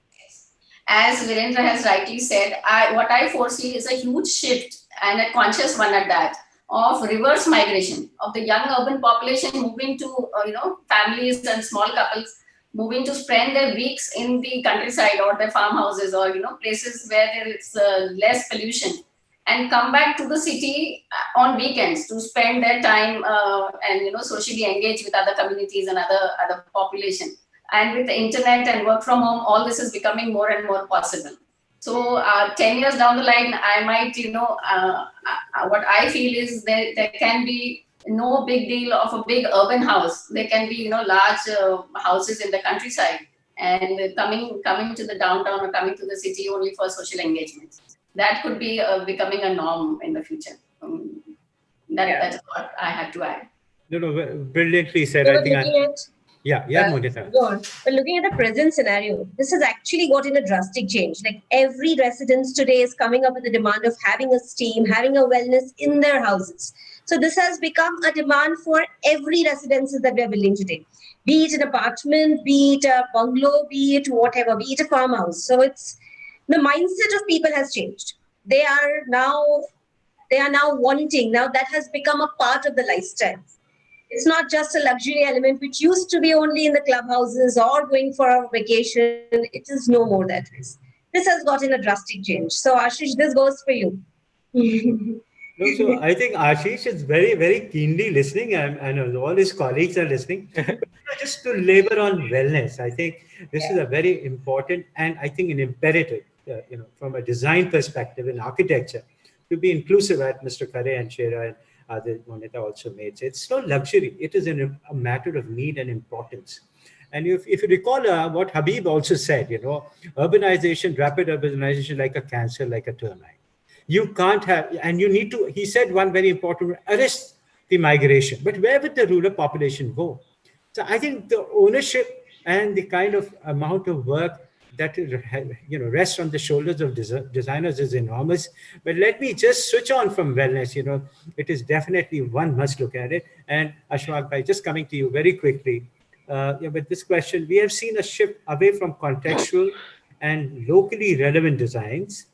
As Virendra has rightly said, what I foresee is a huge shift, and a conscious one at that, of reverse migration of the young urban population moving to families and small couples moving to spend their weeks in the countryside or their farmhouses or places where there is less pollution, and come back to the city on weekends to spend their time and socially engage with other communities and other population. And with the internet and work from home, all this is becoming more and more possible. So 10 years down the line, I might, what I feel is there can be no big deal of a big urban house. There can be, large houses in the countryside, and coming to the downtown or coming to the city only for social engagement. That could be becoming a norm in the future. That's what I had to add. No, brilliantly said. I think Mohit. But looking at the present scenario, this has actually gotten a drastic change. Like every residence today is coming up with the demand of having a steam, having a wellness in their houses. So this has become a demand for every residences that we are building today, be it an apartment, be it a bungalow, be it whatever, be it a farmhouse. So it's the mindset of people has changed. They are now wanting, now that has become a part of the lifestyle. It's not just a luxury element, which used to be only in the clubhouses or going for a vacation. It is no more that way. This has gotten a drastic change. So Ashish, this goes for you. So I think Ashish is very, very keenly listening, and all his colleagues are listening. But just to labor on wellness, I think this is a very important and I think an imperative, from a design perspective in architecture, to be inclusive, as Mr. Khare and Shera and Moneta also made. So it's not luxury. It is a matter of need and importance. And if you recall what Habeeb also said, urbanization, rapid urbanization, like a cancer, like a termite. You can't have, and you need to, he said one very important, arrest the migration. But where would the rural population go? So I think the ownership and the kind of amount of work that rests on the shoulders of designers is enormous. But let me just switch on from wellness. It is definitely one must look at it. And Ashfaq Bhai, just coming to you very quickly, with this question, we have seen a shift away from contextual and locally relevant designs.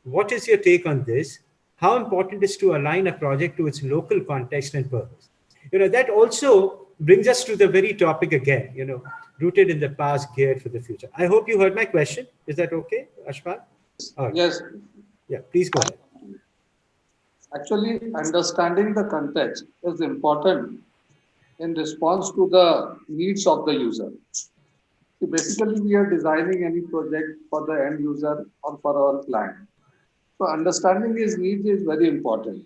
What is your take on this? How important is to align a project to its local context and purpose? That also brings us to the very topic again, rooted in the past, geared for the future. I hope you heard my question. Is that okay, Ashfaq? Right. Yes. Yeah, please go ahead. Actually, understanding the context is important in response to the needs of the user. So basically, we are designing any project for the end user or for our client. So understanding his needs is very important.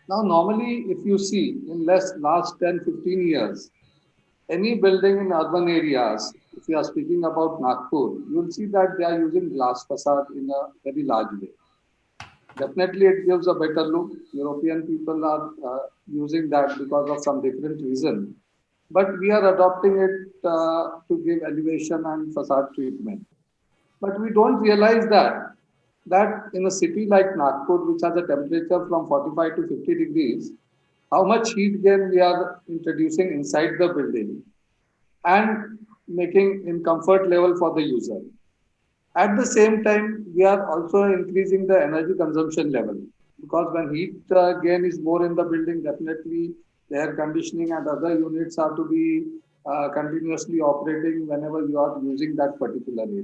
Now, normally, if you see in last 10, 15 years, any building in urban areas, if you are speaking about Nagpur, you will see that they are using glass facade in a very large way. Definitely, it gives a better look. European people are using that because of some different reason. But we are adopting it to give elevation and facade treatment. But we don't realize that in a city like Nagpur, which has a temperature from 45 to 50 degrees, how much heat gain we are introducing inside the building and making in comfort level for the user. At the same time, we are also increasing the energy consumption level, because when heat gain is more in the building, definitely the air conditioning and other units are to be continuously operating whenever you are using that particular area.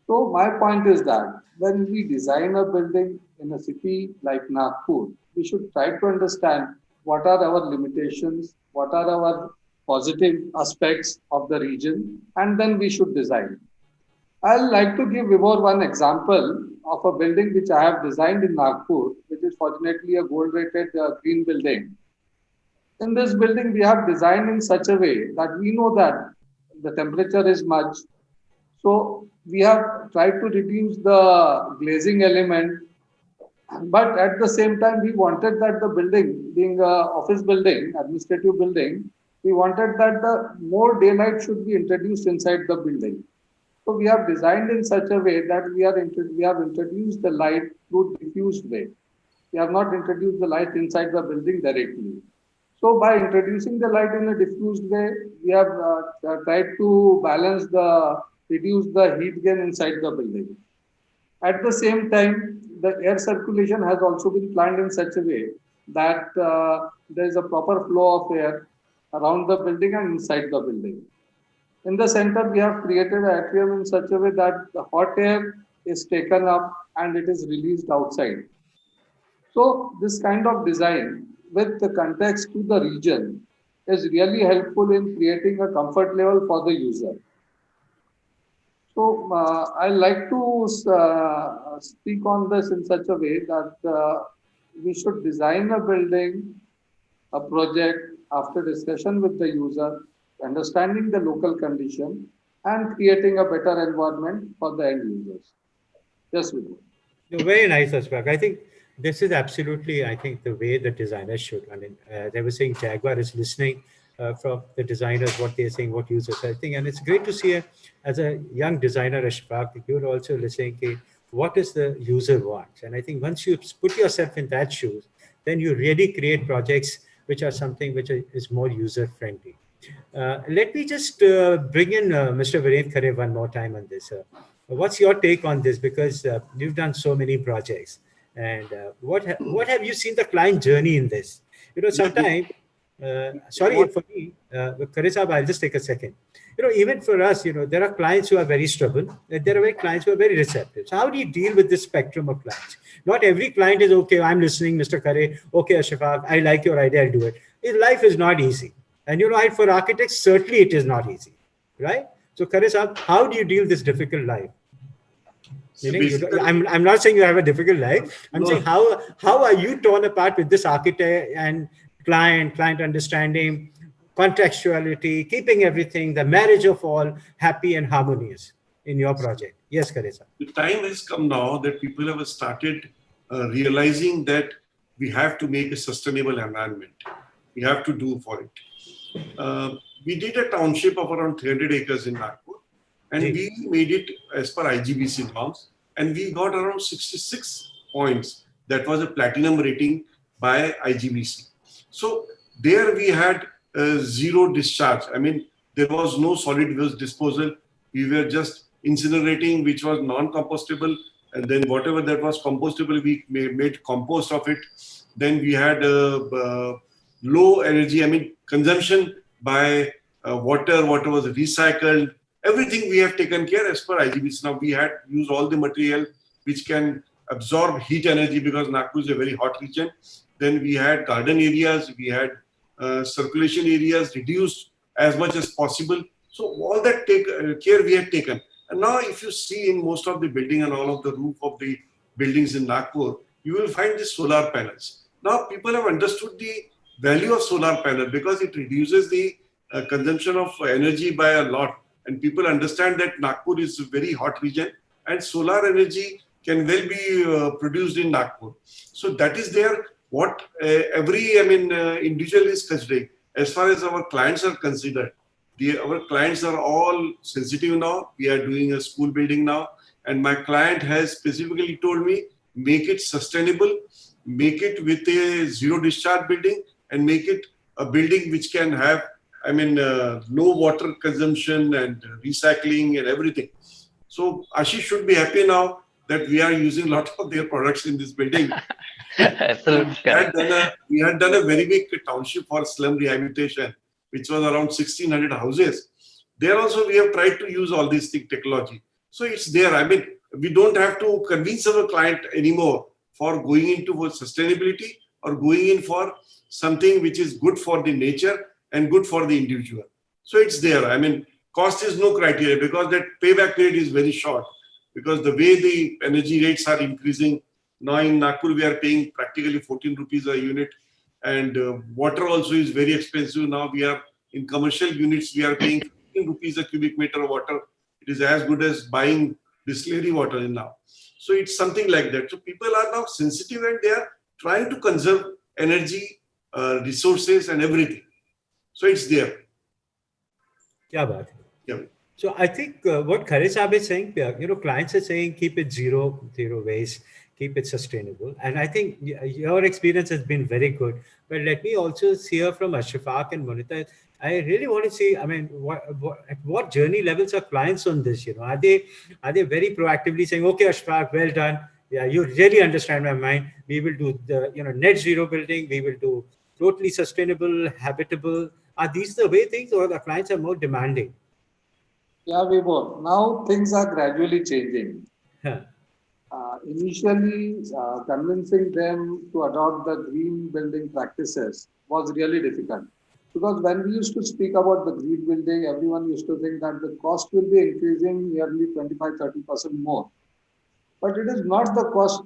So my point is that when we design a building in a city like Nagpur, we should try to understand what are our limitations, what are our positive aspects of the region, and then we should design. I'd like to give Vibhor one example of a building which I have designed in Nagpur, which is fortunately a gold-rated green building. In this building, we have designed in such a way that we know that the temperature is much. So we have tried to reduce the glazing element, but at the same time, we wanted that the building, being an office building, administrative building, we wanted that the more daylight should be introduced inside the building. So we have designed in such a way that we have introduced the light through diffused way. We have not introduced the light inside the building directly. So by introducing the light in a diffused way, we have tried to reduce the heat gain inside the building. At the same time, the air circulation has also been planned in such a way that there is a proper flow of air around the building and inside the building. In the center, we have created an atrium in such a way that the hot air is taken up and it is released outside. So this kind of design with the context to the region is really helpful in creating a comfort level for the user. So I like to speak on this in such a way that we should design a building, a project after discussion with the user, understanding the local condition, and creating a better environment for the end users. Yes, we do. Very nice, Ashfaq. I think this is absolutely, the way the designers should. They were saying Jaguar is listening from the designers, what they're saying, what users are saying. And it's great to see, as a young designer, Ashfaq, you're also listening to what does the user want. And I think once you put yourself in that shoes, then you really create projects which are something which is more user-friendly. Let me just bring in Mr. Viren Khare one more time on this. What's your take on this? Because you've done so many projects. And what have you seen the client journey in this? Sometimes, sorry for me, Khare Saab, I'll just take a second. Even for us, there are clients who are very stubborn. There are clients who are very receptive. So how do you deal with this spectrum of clients? Not every client is, okay, I'm listening, Mr. Khare. Okay, Ashfaq, I like your idea, I'll do it. Life is not easy. And for architects, certainly it is not easy, right? So Khare Saab, how do you deal with this difficult life? So Meaning, basically, I'm not saying you have a difficult life. I'm no, saying how are you torn apart with this architect and client understanding, contextuality, keeping everything, the marriage of all happy and harmonious in your project? Yes, Karisa. the time has come now that people have started realizing that we have to make a sustainable environment. We have to do for it. We did a township of around 300 acres in Nagpur, and we made it as per IGBC norms, and we got around 66 points. That was a platinum rating by IGBC. So there we had zero discharge. I mean, there was no solid waste disposal. We were just incinerating, which was non-compostable, and then whatever that was compostable, we made compost of it. Then we had low energy, I mean, consumption by water was recycled. Everything we have taken care as per IGBC. Now we had used all the material which can absorb heat energy because Nagpur is a very hot region. Then we had garden areas, we had circulation areas reduced as much as possible. So all that care we had taken. And now if you see in most of the building and all of the roof of the buildings in Nagpur, you will find the solar panels. Now people have understood the value of solar panel because it reduces the consumption of energy by a lot. And people understand that Nagpur is a very hot region and solar energy can well be produced in Nagpur. So that is there what every individual is considering. As far as our clients are considered, our clients are all sensitive now. We are doing a school building now. And my client has specifically told me, make it sustainable, make it with a zero discharge building, and make it a building which can have, low water consumption and recycling and everything. So Ashish should be happy now that we are using a lot of their products in this building. Absolutely correct. We had done a very big township for slum rehabilitation, which was around 1,600 houses. There also we have tried to use all this technology. So it's there. I mean, we don't have to convince our client anymore for going into sustainability or going in for something which is good for the nature and good for the individual. So it's there. I mean, cost is no criteria because that payback period is very short because the way the energy rates are increasing, now in Nagpur we are paying practically 14 rupees a unit, and water also is very expensive. Now we are in commercial units, we are paying 15 rupees a cubic meter of water. It is as good as buying distillery water in now. So it's something like that. So people are now sensitive and they are trying to conserve energy, resources and everything. So it's there. Yeah. Yeah. So I think what Kharisab is saying, clients are saying keep it zero waste, keep it sustainable. And I think your experience has been very good. But let me also hear from Ashrafaq and Monita. I really want to see, at what journey levels are clients on this? Are they very proactively saying, okay, Ashrafaq, well done. Yeah, you really understand my mind. We will do the net zero building. We will do totally sustainable, habitable. Are these the way things, or the clients are more demanding? Yeah, Vibhor. Now things are gradually changing. Huh. Initially, convincing them to adopt the green building practices was really difficult. Because when we used to speak about the green building, everyone used to think that the cost will be increasing nearly 25-30% more. But it is not the cost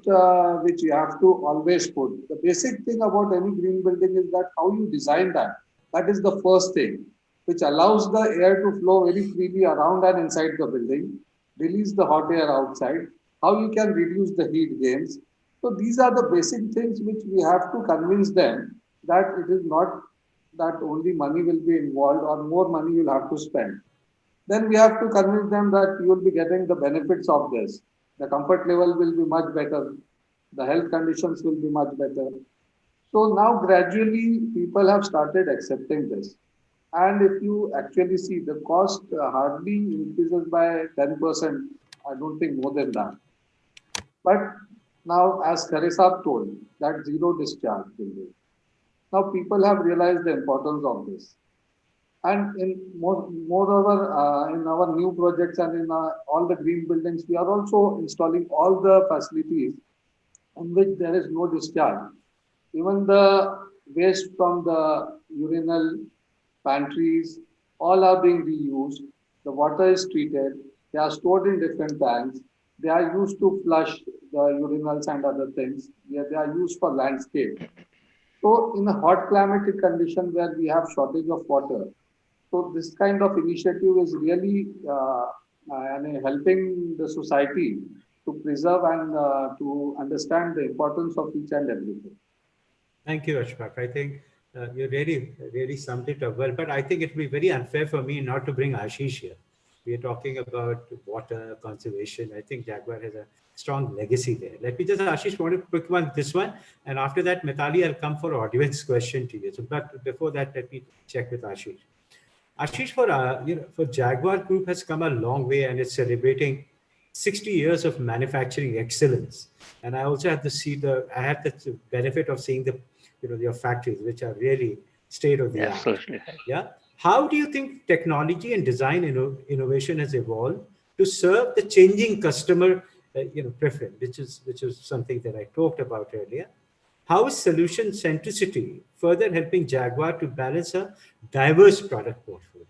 which you have to always put. The basic thing about any green building is that how you design that. That is the first thing, which allows the air to flow very freely around and inside the building, release the hot air outside, how you can reduce the heat gains. So these are the basic things which we have to convince them that it is not that only money will be involved or more money you'll have to spend. Then we have to convince them that you will be getting the benefits of this. The comfort level will be much better. The health conditions will be much better. So now gradually people have started accepting this. And if you actually see the cost hardly increases by 10%, I don't think more than that. But now, as Kharisab told, that zero discharge building. Now people have realized the importance of this. And moreover, in our new projects and in all the green buildings, we are also installing all the facilities in which there is no discharge. Even the waste from the urinal pantries, all are being reused. The water is treated. They are stored in different tanks. They are used to flush the urinals and other things. They are used for landscape. So in a hot climatic condition where we have shortage of water, so this kind of initiative is really helping the society to preserve and to understand the importance of each and everything. Thank you, Ashfaq. I think you really summed it up well, but I think it would be very unfair for me not to bring Ashish here. We are talking about water conservation. I think Jaguar has a strong legacy there. Let me just, Ashish, want to quick one, this one, and after that, Mithali, I'll come for audience question to you. So, but before that, let me check with Ashish. Ashish, for Jaguar Group has come a long way, and it's celebrating 60 years of manufacturing excellence. And I also have to see I had the benefit of seeing your factories, which are really state of the art. Absolutely. Yeah. How do you think technology and design innovation has evolved to serve the changing customer, preference, which is something that I talked about earlier? How is solution centricity further helping Jaguar to balance a diverse product portfolio?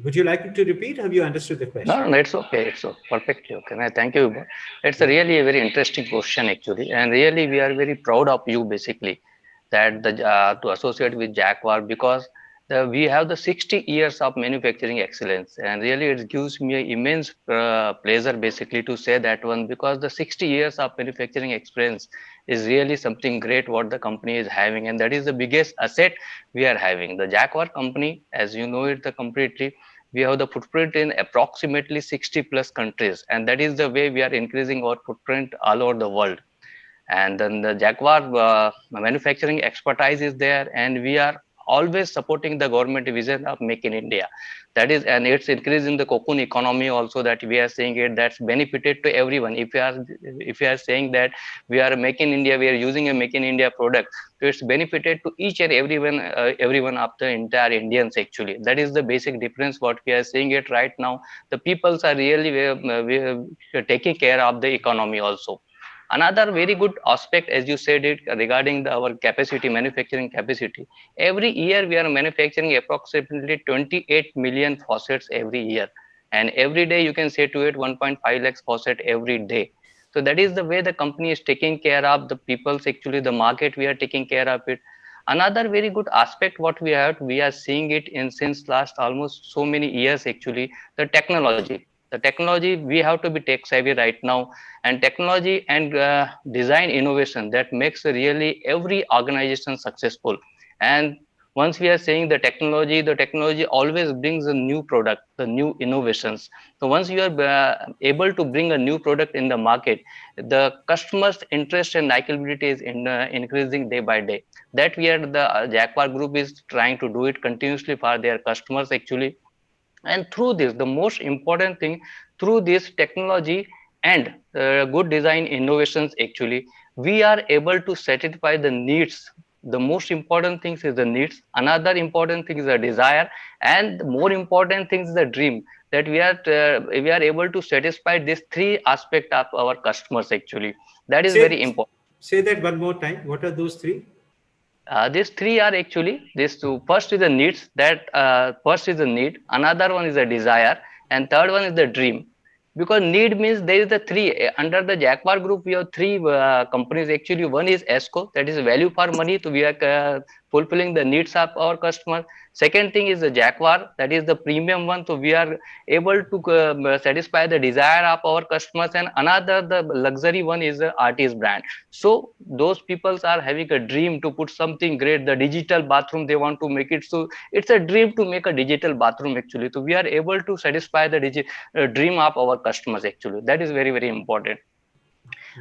Would you like to repeat? Have you understood the question? No, it's okay. It's perfectly okay. And thank you. It's really a very interesting question, actually. And really, we are very proud of you, basically, that to associate with Jaguar, because we have the 60 years of manufacturing excellence. And really, it gives me an immense pleasure, basically, to say that one, because the 60 years of manufacturing experience is really something great what the company is having. And that is the biggest asset we are having. The Jaguar company, as you know it, completely, we have the footprint in approximately 60 plus countries. And that is the way we are increasing our footprint all over the world. And then the Jaguar manufacturing expertise is there, and we are always supporting the government vision of Make in India. That is, and it's increasing the cocoon economy also, that we are saying it, that's benefited to everyone. If you are saying that we are making India, we are using a Make in India product, so it's benefited to each and everyone of the entire Indians, actually. That is the basic difference what we are saying it right now. The peoples are really taking care of the economy also. Another very good aspect, as you said it, regarding our capacity, manufacturing capacity. Every year we are manufacturing approximately 28 million faucets every year. And every day you can say to it 1.5 lakhs faucet every day. So that is the way the company is taking care of the people's, actually the market, we are taking care of it. Another very good aspect what we are seeing it in since last almost so many years, actually, the technology. The technology, we have to be tech savvy right now, and technology and design innovation, that makes really every organization successful. And once we are saying the technology always brings a new product, the new innovations. So once you are able to bring a new product in the market, the customers' interest and likability is increasing day by day. That we are, the Jaguar Group is trying to do it continuously for their customers, actually. And through this, the most important thing, through this technology and good design innovations, actually, we are able to satisfy the needs. The most important thing is the needs. Another important thing is the desire, and the more important thing is the dream, that we are able to satisfy these three aspects of our customers, actually. That is very important. Say that one more time. What are those three? These three are actually these two. First is the needs. First is the need. Another one is the desire, and third one is the dream. Because need means there is the three under the Jaguar Group. We have three companies, actually. One is ESCO, that is value for money. So we are fulfilling the needs of our customer. Second thing is the Jaguar, that is the premium one. So we are able to satisfy the desire of our customers. And another, the luxury one, is the artist brand. So those people are having a dream to put something great, the digital bathroom, they want to make it. So it's a dream to make a digital bathroom, actually. So we are able to satisfy the dream of our customers, actually. That is very, very important.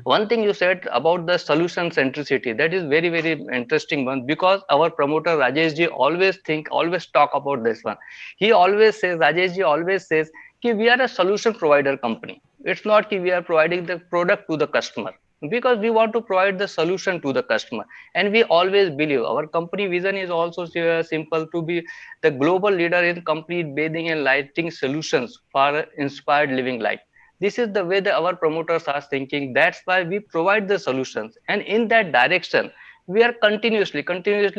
One thing you said about the solution centricity, that is very, very interesting one, because our promoter Rajesh ji always talk about this one. Rajesh ji always says ki we are a solution provider company. It's not ki we are providing the product to the customer, because we want to provide the solution to the customer. And we always believe our company vision is also simple, to be the global leader in complete bathing and lighting solutions for inspired living life. This is the way that our promoters are thinking. That's why we provide the solutions. And in that direction, we are continuously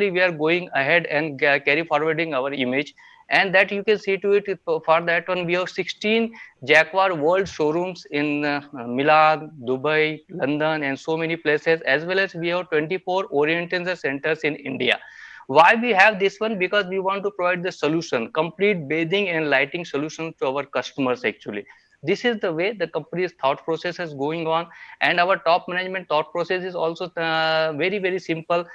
we are going ahead and carry forwarding our image. And that you can see to it, for that one we have 16 Jaquar world showrooms in Milan, Dubai, London, and so many places, as well as we have 24 orientation centers in India. Why we have this one? Because we want to provide the solution, complete bathing and lighting solution to our customers. Actually, this is the way the company's thought process is going on, and our top management thought process is also very, very simple.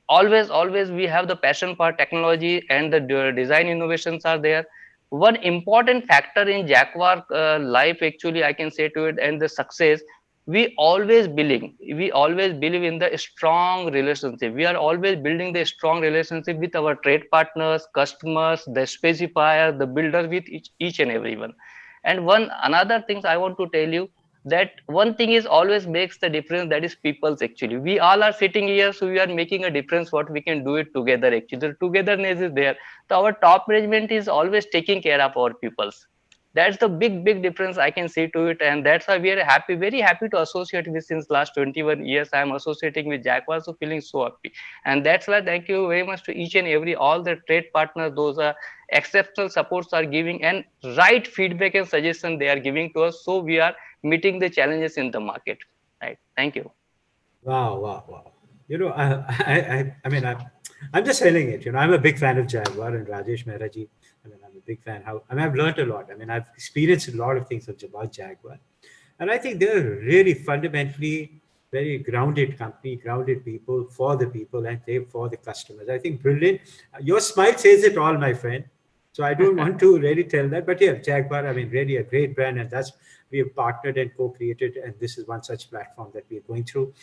Always we have the passion for technology, and the design innovations are there. One important factor in Jaquar life, actually, I can say to it, and the success, we always believe in the strong relationship. We are always building the strong relationship with our trade partners, customers, the specifier, the builder, with each and everyone. And one another things I want to tell you, that one thing is always makes the difference, that is people's. Actually, we all are sitting here, so we are making a difference. What we can do it together. Actually, the togetherness is there. So our top management is always taking care of our peoples. That's the big difference I can see to it, and that's why we are happy, very happy to associate with. Since last 21 years I am associating with Jaquar, so feeling so happy. And that's why thank you very much to each and every all the trade partners. Those are exceptional supports are giving, and right feedback and suggestion they are giving to us, so we are meeting the challenges in the market. Right, thank you. Wow. I mean, I'm just saying it. I'm a big fan of Jaguar and Rajesh Mehraji. I'm a big fan. I've learned a lot. I've experienced a lot of things about Jaguar. And I think they're really fundamentally very grounded company, grounded people for the people, and they for the customers. I think brilliant. Your smile says it all, my friend. So I don't want to really tell that. But yeah, Jaguar, really a great brand. And we have partnered and co-created. And this is one such platform that we are going through.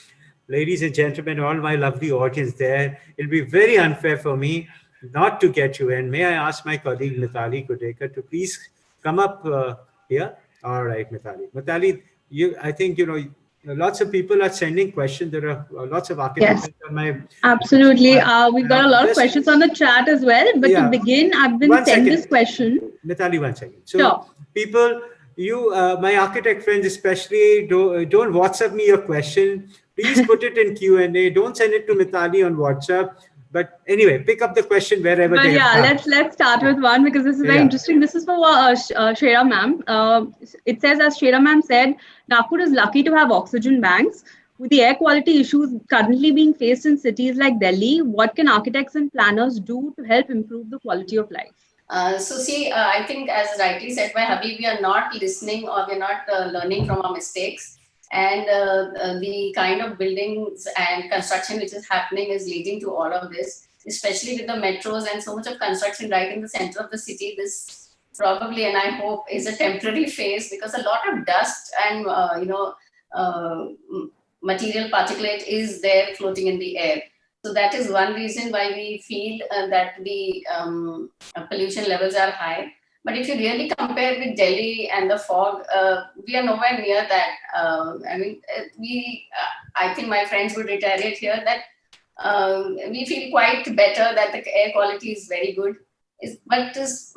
Ladies and gentlemen, all my lovely audience there, it'll be very unfair for me not to get you in. May I ask my colleague Mithali Kudekar to please come up here? All right, Mithali. Mithali, I think, lots of people are sending questions. There are lots of architects on my... Absolutely. We've got a lot of questions on the chat as well. But to begin, I've been sent this question. Mithali, 1 second. So people, my architect friends especially, don't WhatsApp me your question. Please put it in Q&A. Don't send it to Mithali on WhatsApp. But anyway, pick up the question wherever they are. Let's start with one, because this is very interesting. This is for Shreya ma'am. It says, as Shreya ma'am said, Nagpur is lucky to have oxygen banks. With the air quality issues currently being faced in cities like Delhi, what can architects and planners do to help improve the quality of life? I think, as rightly said by Habeeb, we are not listening, or we're not learning from our mistakes. And the kind of buildings and construction which is happening is leading to all of this, especially with the metros and so much of construction right in the center of the city. This probably, and I hope, is a temporary phase, because a lot of dust and material particulate is there floating in the air. So that is one reason why we feel that the pollution levels are high. But if you really compare with Delhi and the fog, we are nowhere near that. I think my friends would reiterate here that we feel quite better, that the air quality is very good. But this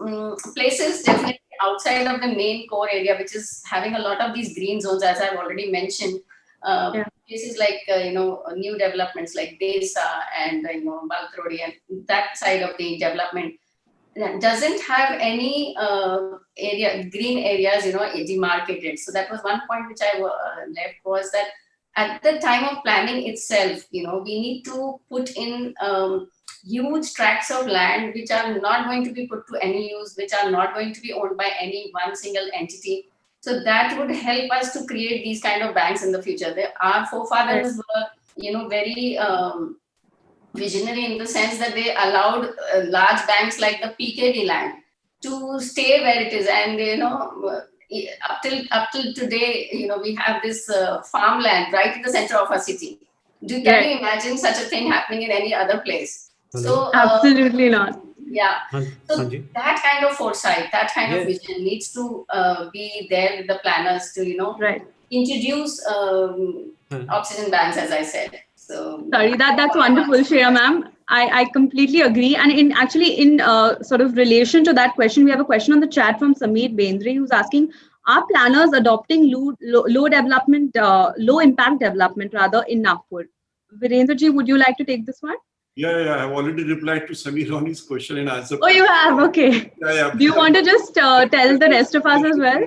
places definitely outside of the main core area, which is having a lot of these green zones, as I've already mentioned. Places like new developments like Desa and Baltrodi, and that side of the development doesn't have any green areas, demarcated. So that was one point which I left, was that at the time of planning itself, we need to put in huge tracts of land which are not going to be put to any use, which are not going to be owned by any one single entity. So that would help us to create these kind of banks in the future. Our forefathers were, very visionary in the sense that they allowed large banks like the PKD land to stay where it is, and up till today, we have this farmland right in the center of our city. Can you imagine such a thing happening in any other place? So absolutely not. Yeah. So that kind of foresight, that kind of vision needs to be there with the planners to introduce oxygen banks, as I said. So sorry, that's wonderful, Shreya ma'am. I completely agree. And in sort of relation to that question, we have a question on the chat from Sameer Bendre, who's asking, are planners adopting low impact development rather in Nagpur? Virendraji, would you like to take this one? Yeah. I have already replied to Samir on his question and answer. Oh, you have? Okay. Yeah. Do you want to just tell the rest of us as well?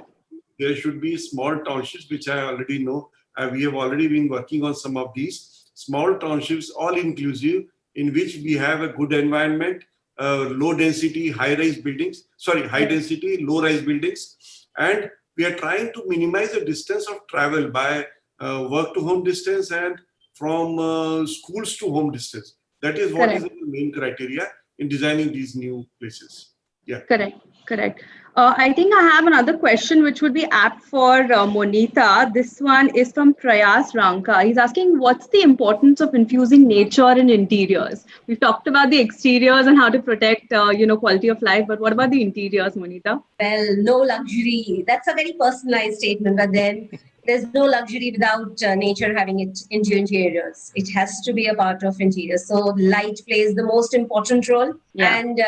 There should be small townships, which I already know. We have already been working on some of these small townships, all inclusive, in which we have a good environment, low density, high density, low-rise buildings. And we are trying to minimize the distance of travel by work to home distance and from schools to home distance. That is what is the main criteria in designing these new places. Yeah. Correct. I think I have another question which would be apt for Monita. This one is from Prayas Ranka. He's asking, what's the importance of infusing nature in interiors? We've talked about the exteriors and how to protect, quality of life. But what about the interiors, Monita? Well, no luxury. That's a very personalized statement. But then there's no luxury without nature having it into interiors. It has to be a part of interiors. So light plays the most important role. Yeah. And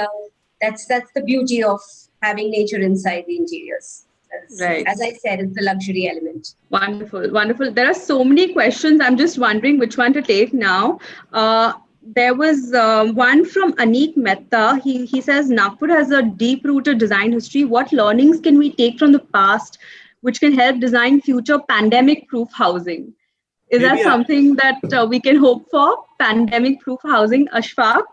that's the beauty of having nature inside the interiors. Right. As I said, it's the luxury element. Wonderful. There are so many questions. I'm just wondering which one to take now. There was one from Anik Mehta. He says, Nagpur has a deep-rooted design history. What learnings can we take from the past which can help design future pandemic-proof housing? Is that something that we can hope for? Pandemic-proof housing, Ashfaq?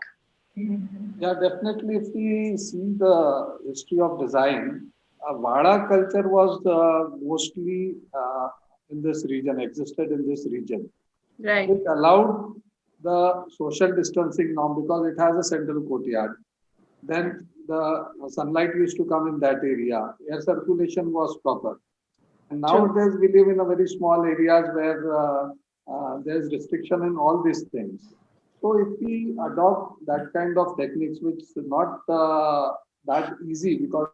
Yeah, definitely. If we see the history of design, Vada culture was mostly in this region, existed in this region. Right. It allowed the social distancing norm because it has a central courtyard. Then the sunlight used to come in that area. Air circulation was proper. And nowadays we live in a very small areas where there's restriction in all these things. So if we adopt that kind of techniques, which is not that easy because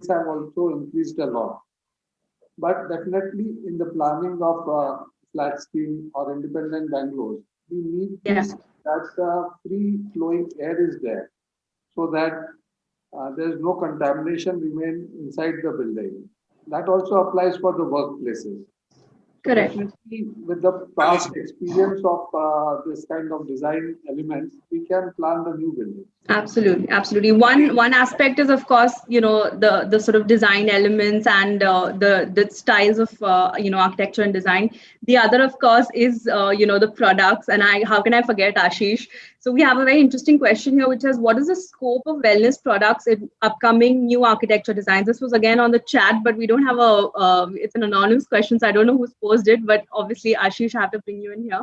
have also increased a lot. But definitely in the planning of flat scheme or independent bungalows, we need that free flowing air is there so that there is no contamination remain inside the building. That also applies for the workplaces. Correct. Definitely, with the past experience of this kind of design elements, we can plan the new building. Absolutely. One aspect is, of course, the sort of design elements and the styles of architecture and design. The other, of course, is the products. And how can I forget Ashish? So we have a very interesting question here, which is, what is the scope of wellness products in upcoming new architecture designs? This was again on the chat, but we don't have it's an anonymous question, so I don't know who's posed it, but obviously Ashish, I have to bring you in here.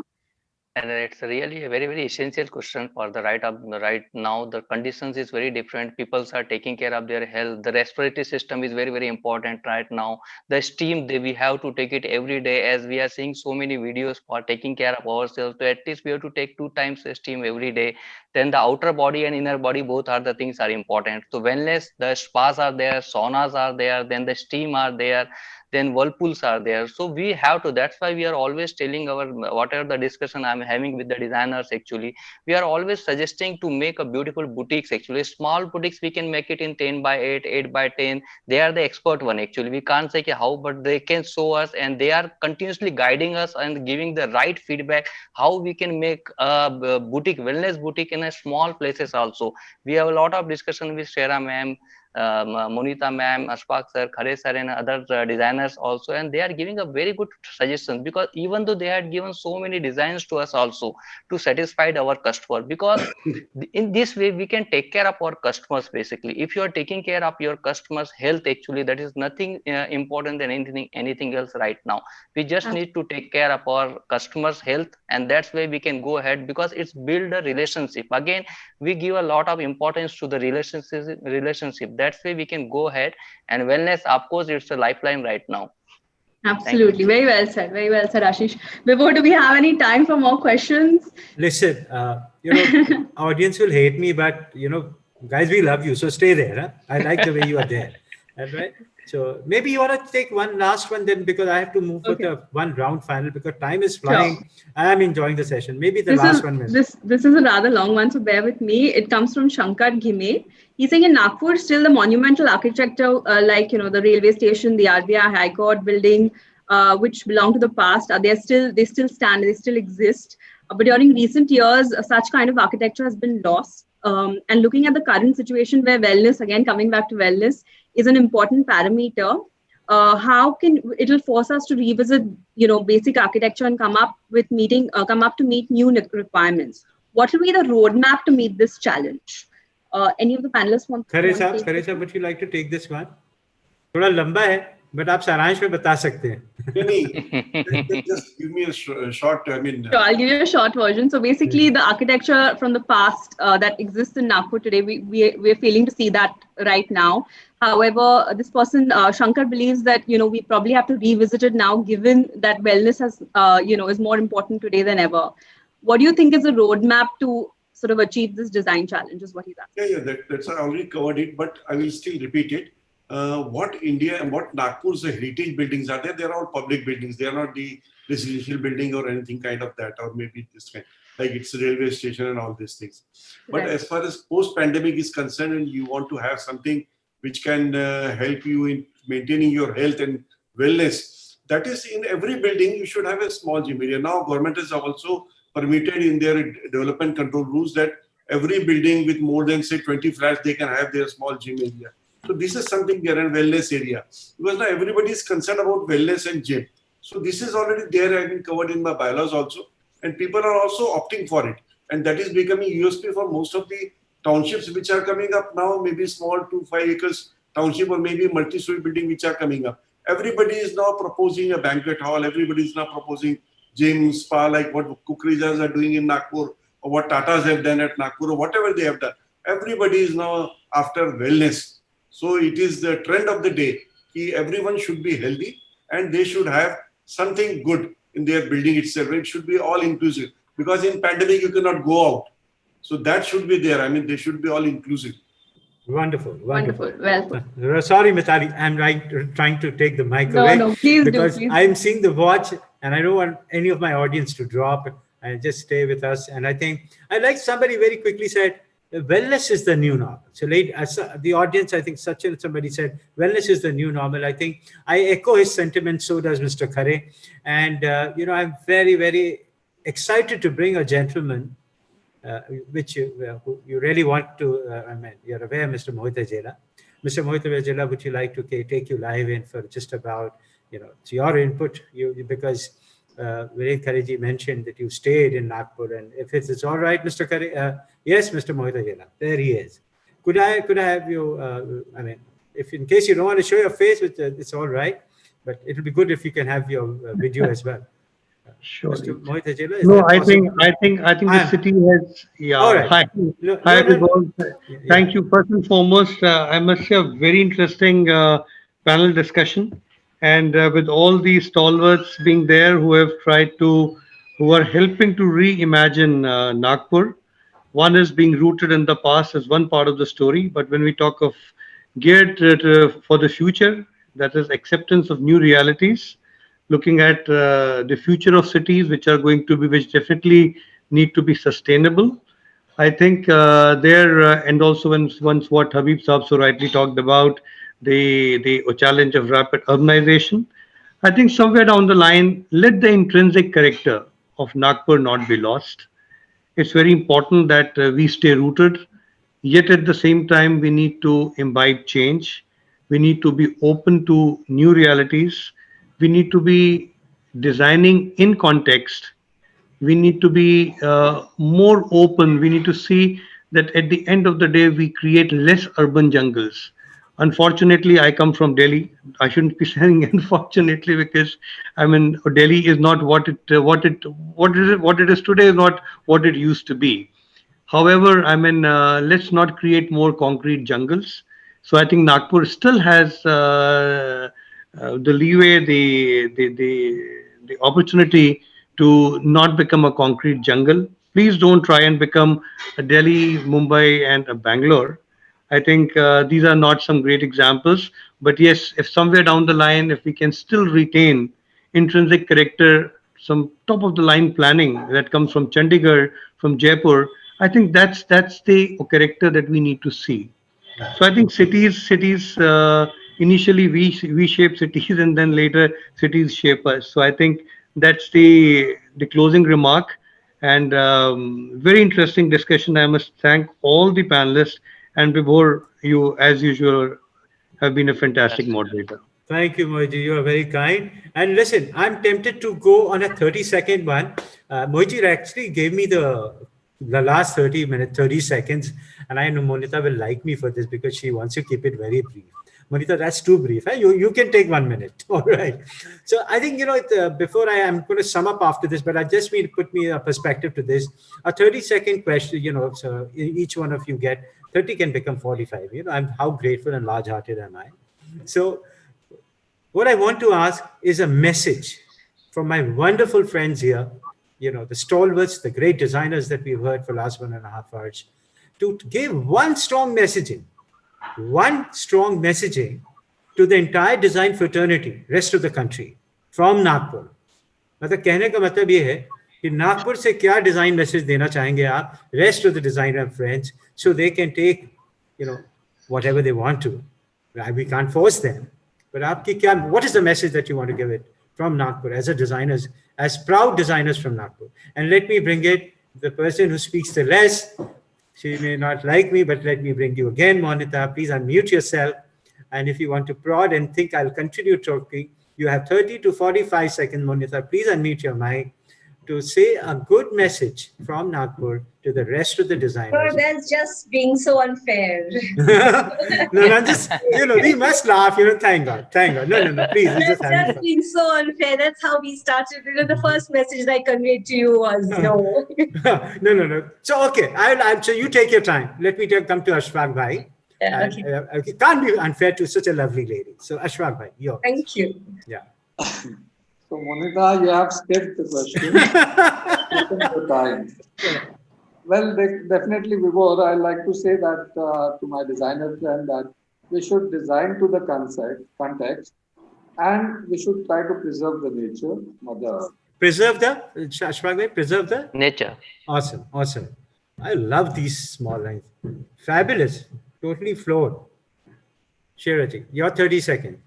And it's really a very, very essential question for the right now. The conditions is very different. People are taking care of their health. The respiratory system is very, very important right now. The steam, we have to take it every day, as we are seeing so many videos for taking care of ourselves. So at least we have to take 2 times steam every day. Then the outer body and inner body, both are the things are important. So wellness, the spas are there, saunas are there, then the steam are there, then whirlpools are there. So we have to, that's why we are always telling whatever the discussion I'm having with the designers, actually, we are always suggesting to make a beautiful boutiques. Actually, small boutiques, we can make it in 10 by 8, 8 by 10. They are the expert one, actually. We can't say how, but they can show us, and they are continuously guiding us and giving the right feedback how we can make a boutique, wellness boutique in a small places also. We have a lot of discussion with Shera ma'am, Monita ma'am, Ashfaq sir, Khare sir, and other designers also, and they are giving a very good suggestions, because even though they had given so many designs to us also to satisfy our customer, because in this way we can take care of our customers. Basically, if you are taking care of your customers' health, actually that is nothing important than anything else right now. We just need to take care of our customers' health, and that's why we can go ahead, because it's build a relationship. Again, we give a lot of importance to the relationship. That's why we can go ahead, and wellness, of course, it's a lifeline right now. Absolutely. Very well said, Ashish. Vibhor, do we have any time for more questions? Listen, audience will hate me, but guys, we love you, so stay there. Huh? I like the way you are there. All right. So maybe you want to take one last one then, because I have to move for the one round final, because time is flying. Sure. I am enjoying the session. Maybe the last one. This is a rather long one, so bear with me. It comes from Shankar Ghime. He's saying in Nagpur, still the monumental architecture, like the railway station, the RBI High Court building, which belong to the past, they still stand, they still exist. But during recent years, such kind of architecture has been lost. And looking at the current situation where wellness, again coming back to wellness, is an important parameter, how can it'll force us to revisit, basic architecture and come up to meet new requirements. What will be the roadmap to meet this challenge? Any of the panelists want to Khare take sahab, would you like to take this one? थोड़ा लंबा है, but आप सारांश में बता सकते हैं. Just give me a short. So I'll give you a short version. So basically, the architecture from the past that exists in Nagpur today, we're failing to see that right now. However, this person, Shankar, believes that we probably have to revisit it now, given that wellness has is more important today than ever. What do you think is the roadmap to sort of achieve this design challenge? Is what he's asking. Yeah, that's I already covered it, but I will still repeat it. What India and what Nagpur's heritage buildings are there? They are all public buildings. They are not the residential building or anything kind of that, or maybe this kind, like it's a railway station and all these things. But Right. as far as post-pandemic is concerned, and you want to have something which can help you in maintaining your health and wellness, that is in every building you should have a small gym area. Now government has also permitted in their development control rules that every building with more than say 20 flats, they can have their small gym area. So this is something there in wellness area, because now everybody is concerned about wellness and gym. So this is already there, I've been covered in my bylaws also, and people are also opting for it. And that is becoming USP for most of the townships which are coming up now, maybe small 2-5 acres township or maybe multi-story building which are coming up. Everybody is now proposing a banquet hall. Everybody is now proposing gym, spa, like what Kukrijas are doing in Nagpur, or what Tatas have done at Nagpur, or whatever they have done. Everybody is now after wellness. So it is the trend of the day. Everyone should be healthy and they should have something good in their building itself. It should be all inclusive, because in pandemic you cannot go out. So that should be there. I mean, they should be all inclusive. Wonderful. Well, sorry, Mitali, I'm trying to take the mic away. No, please because do. I'm seeing the watch and I don't want any of my audience to drop and just stay with us. And I think somebody very quickly said, wellness is the new normal. So the audience, I think somebody said, wellness is the new normal. I think I echo his sentiment, so does Mr. Khare. And, I'm very, very excited to bring a gentleman, which who you really want to, you're aware, Mr. Mohit Hajela. Mr. Mohit Hajela, would you like to take you live in for just about, it's your input, because Viren Khareji mentioned that you stayed in Nagpur, and if it's all right, Mr. Khare, yes, Mr. Mohit Hajela, there he is. Could I have you? If in case you don't want to show your face, it's all right, but it will be good if you can have your video as well. Sure. Mr. Mohit Hajela, No, I think the city has. Yeah. All right. Hi. No, Hi, no, no. everyone. Thank you. First and foremost, I must say a very interesting panel discussion, and with all these stalwarts being there who are helping to reimagine Nagpur. One is being rooted in the past as one part of the story, but when we talk of geared for the future, that is acceptance of new realities, looking at the future of cities, which definitely need to be sustainable. I think and also once what Habeeb Saab so rightly talked about, the challenge of rapid urbanization. I think somewhere down the line, let the intrinsic character of Nagpur not be lost. It's very important that we stay rooted, yet at the same time, we need to imbibe change. We need to be open to new realities. We need to be designing in context. We need to be more open. We need to see that at the end of the day, we create less urban jungles. Unfortunately, I come from Delhi. I shouldn't be saying unfortunately, because I mean Delhi is not what it is today is not what it used to be. However, I mean, let's not create more concrete jungles. So I think Nagpur still has the leeway, the opportunity to not become a concrete jungle. Please don't try and become a Delhi, Mumbai, and a Bangalore. I think these are not some great examples. But yes, if somewhere down the line, if we can still retain intrinsic character, some top of the line planning that comes from Chandigarh, from Jaipur, I think that's the character that we need to see. So I think cities initially we shape cities and then later cities shape us. So I think that's the closing remark. and very interesting discussion. I must thank all the panelists, and before you, as usual, have been a fantastic moderator. Thank you, Mohit. You are very kind. And listen, I'm tempted to go on a 30-second one. Mohit actually gave me the last 30 minutes, 30 seconds. And I know Monita will like me for this because she wants to keep it very brief. Monita, that's too brief. Eh? You can take 1 minute. All right. So I think, before I am going to sum up after this, but I just need to put me a perspective to this. A 30-second question, so each one of you get 30 can become 45. How grateful and large-hearted am I? So what I want to ask is a message from my wonderful friends here, the stalwarts, the great designers that we've heard for the last 1.5 hours, to give one strong messaging to the entire design fraternity, rest of the country, from Nagpur. मतलब कहने का मतलब ये है कि नागपुर से क्या design message देना चाहेंगे आप rest of the designer friends so they can take whatever they want to. We can't force them. But what is the message that you want to give it from Nagpur as proud designers from Nagpur? And let me bring it, the person who speaks the less. She may not like me, but let me bring you again, Monita. Please unmute yourself. And if you want to prod and think I'll continue talking, you have 30 to 45 seconds, Monita. Please unmute your mic to say a good message from Nagpur to the rest of the designers. Oh, that's just being so unfair. No, just, we must laugh, thank God. No, please. That's just being so unfair. That's how we started. The first message that I conveyed to you was no. No. So, okay, so you take your time. Let me come to Ashfaq Bhai. Okay. It can't be unfair to such a lovely lady. So, Ashfaq Bhai, yours. Thank you. Yeah. So, Monita, you have skipped the question. Taken the time. Well, definitely, Vibhor, I'd like to say that to my designer friend that we should design to the context, and we should try to preserve the nature, Mother Earth. Preserve the nature. Awesome. I love these small lines. Fabulous. Totally floored. Shirati, your 30 seconds.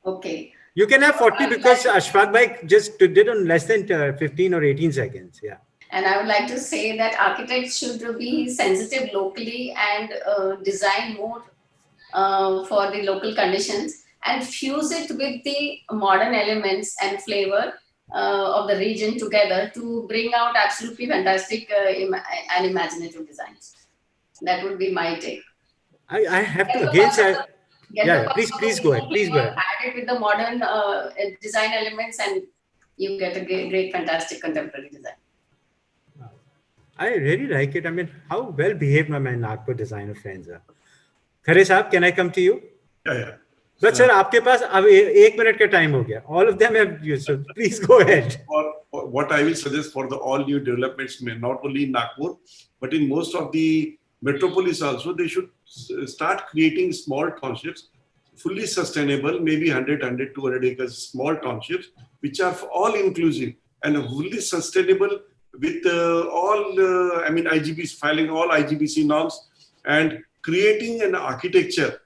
Okay. You can have 40 because Ashfaq Bhai just did on less than 15 or 18 seconds. Yeah. And I would like to say that architects should be sensitive locally and design more for the local conditions and fuse it with the modern elements and flavor of the region together to bring out absolutely fantastic and imaginative designs. That would be my take. I have to again say, please go ahead. Add it with the modern design elements and you get a great fantastic contemporary design. I really like it. I mean, how well behaved my Nagpur designer friends are. Khare Saab, can I come to you? Yeah. But sir, आपके पास अब 1 minute का time हो गया. All of them have used. So please go ahead. What I will suggest for the all new developments, not only in Nagpur, but in most of the metropolis also, they should start creating small townships, fully sustainable, maybe 100, 200 acres, small townships, which are all inclusive and fully sustainable with IGBC, filing all IGBC norms and creating an architecture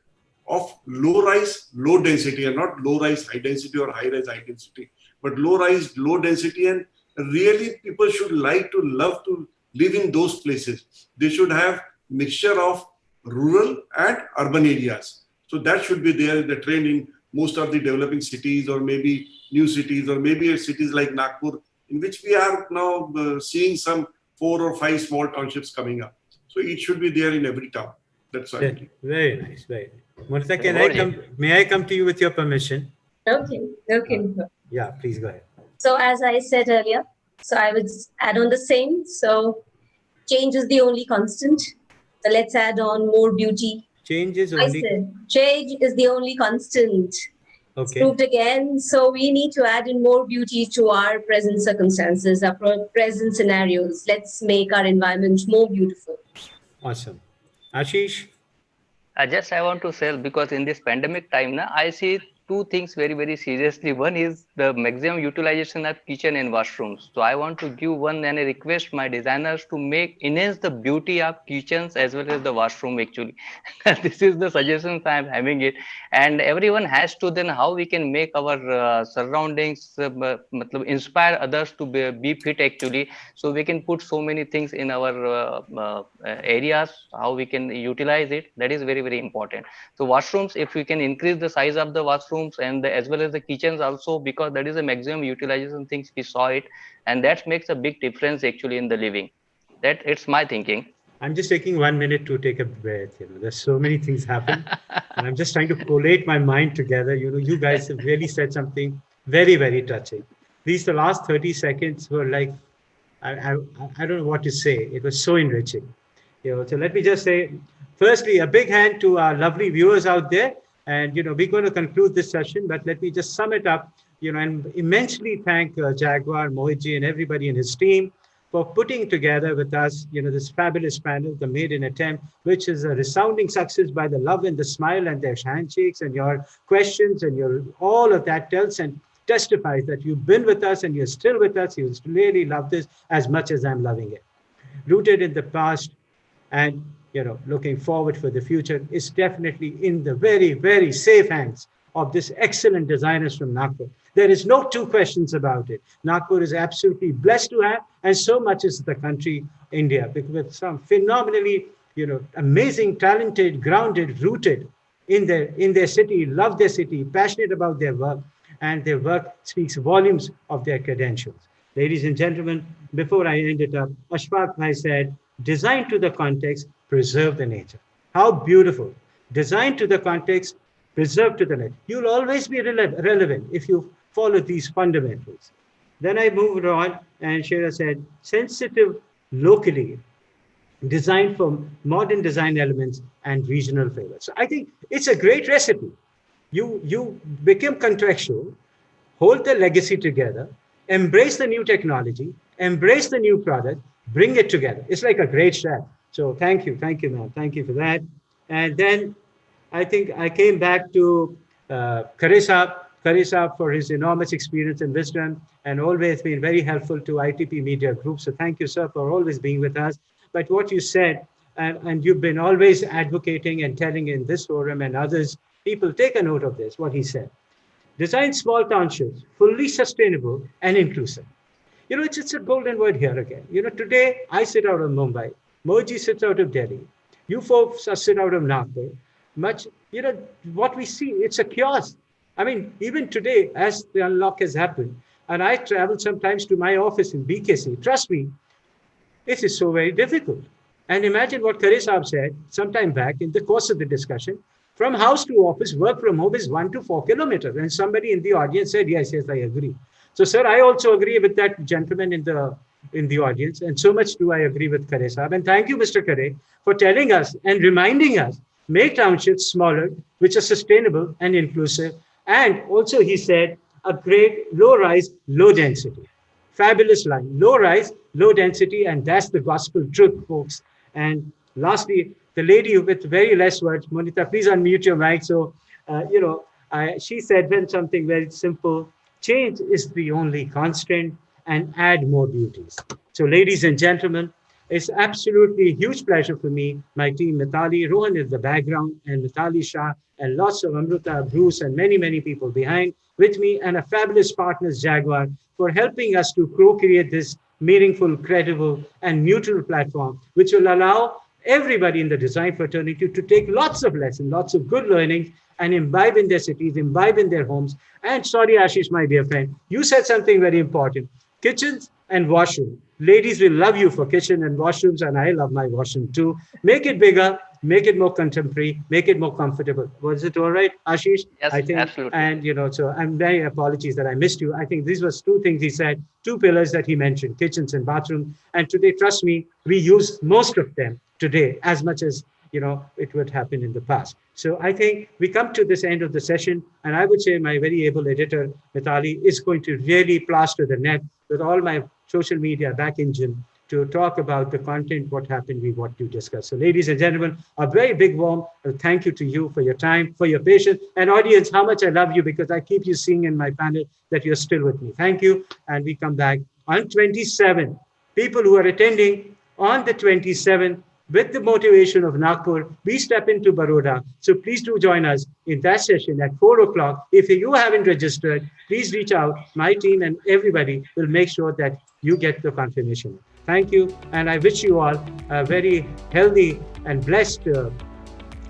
of low-rise, low-density, and not low-rise, high-density or high-rise, high-density, but low-rise, low-density, and really people should love to live in those places. They should have mixture of rural and urban areas. So that should be there, the trend in most of the developing cities or maybe new cities or maybe cities like Nagpur, in which we are now seeing some 4 or 5 small townships coming up. So it should be there in every town. That's why. Very nice. Monita, may I come to you with your permission? Okay. Yeah, please go ahead. So as I said earlier, so I would add on the same. So change is the only constant. So let's add on more beauty. Change is the only constant. Okay. Proved again. So we need to add in more beauty to our present circumstances, our present scenarios. Let's make our environment more beautiful. Awesome. Ashish? I want to say, because in this pandemic time, I see two things very, very seriously. One is the maximum utilization of kitchen and washrooms. So I want to give one and I request my designers to enhance the beauty of kitchens as well as the washroom actually. This is the suggestions I am having it. And everyone has to then how we can make our surroundings inspire others to be fit actually. So we can put so many things in our areas, how we can utilize it. That is very, very important. So washrooms, if we can increase the size of the washrooms and as well as the kitchens also, because that is a maximum utilization things we saw it, and that makes a big difference actually in the living. That it's my thinking. I'm just taking 1 minute to take a breath. There's so many things happen, and I'm just trying to collate my mind together. You guys have really said something very, very touching. The last 30 seconds were like, I don't know what to say. It was so enriching. So let me just say, firstly, a big hand to our lovely viewers out there. And, we're going to conclude this session, but let me just sum it up, and immensely thank Jaquar, Mohit and everybody in his team for putting together with us, this fabulous panel, the maiden attempt, which is a resounding success by the love and the smile and their handshakes and your questions and all of that tells and testifies that you've been with us and you're still with us. You really love this as much as I'm loving it. Rooted in the past and, looking forward for the future is definitely in the very, very safe hands of this excellent designers from Nagpur. There is no two questions about it. Nagpur is absolutely blessed to have, and so much is the country, India, with some phenomenally, amazing, talented, grounded, rooted in their city, love their city, passionate about their work, and their work speaks volumes of their credentials. Ladies and gentlemen, before I end it up, Ashfaq Bhai said, design to the context, preserve the nature. How beautiful. Design to the context, preserve to the nature. You'll always be relevant if you follow these fundamentals. Then I moved on and Shera said, sensitive locally, designed for modern design elements and regional flavors. So I think it's a great recipe. You become contextual, hold the legacy together, embrace the new technology, embrace the new product, bring it together. It's like a great chef. So thank you, man. Thank you for that. And then I think I came back to Karisab for his enormous experience and wisdom and always been very helpful to ITP Media Group. So thank you, sir, for always being with us. But what you said, and you've been always advocating and telling in this forum and others, people take a note of this, what he said. Design small townships, fully sustainable and inclusive. It's a golden word here again. Today I sit out of Mumbai, Moji sits out of Delhi, you folks sit out of Nagpur. What we see, it's a chaos. I mean, even today, as the unlock has happened, and I travel sometimes to my office in BKC, trust me, it is so very difficult. And imagine what Karisab said sometime back in the course of the discussion, from house to office, work from home is 1 to 4 kilometers. And somebody in the audience said, yes, I agree. So, sir, I also agree with that gentleman in the audience. And so much do I agree with Kare Saab. And thank you, Mr. Kare, for telling us and reminding us, make townships smaller, which are sustainable and inclusive. And also, he said, a great low-rise, low-density. Fabulous line. Low-rise, low-density, and that's the gospel truth, folks. And lastly, the lady with very less words, Monita, please unmute your mic. So, she said then something very simple. Change is the only constant and add more beauties. So, ladies and gentlemen, it's absolutely a huge pleasure for me, my team, Mithali, Rohan is the background, and Mithali Shah, and lots of Amrita, Bruce, and many, many people behind with me, and a fabulous partners, Jaquar, for helping us to co-create this meaningful, credible, and neutral platform, which will allow everybody in the design fraternity to take lots of lessons, lots of good learning, and imbibe in their cities, imbibe in their homes. And sorry, Ashish, my dear friend, you said something very important. Kitchens and washroom. Ladies will love you for kitchen and washrooms, and I love my washroom too. Make it bigger, make it more contemporary, make it more comfortable. Was it all right, Ashish? Yes, I think, absolutely. And, so I'm very apologies that I missed you. I think these were two things he said, two pillars that he mentioned, kitchens and bathroom. And today, trust me, we use most of them today as much as, it would happen in the past. So I think we come to this end of the session, and I would say my very able editor, Mithali, is going to really plaster the net with all my social media back engine to talk about the content, what happened, we want to discuss. So ladies and gentlemen, a very big warm thank you to you for your time, for your patience, and audience, how much I love you, because I keep you seeing in my panel that you're still with me. Thank you, and we come back on 27. People who are attending on the 27th, with the motivation of Nagpur, we step into Baroda. So please do join us in that session at 4 o'clock. If you haven't registered, please reach out. My team and everybody will make sure that you get the confirmation. Thank you. And I wish you all a very healthy and blessed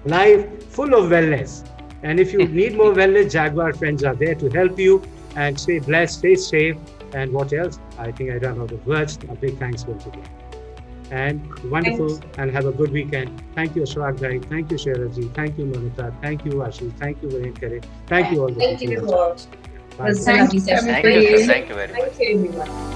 life full of wellness. And if you need more wellness, Jaguar friends are there to help you. And stay blessed, stay safe. And what else? I think I ran out of words. A big thanks once again. And wonderful, and have a good weekend. Thank you, Ashwag Bhai. Thank you, Sheraji. Thank you, Mamita. Thank you, Ashish. Thank you, Varenkare. Thank you all. Thank you, Mohit. Bye. Thank you, Thank you very much. Thank you, everyone.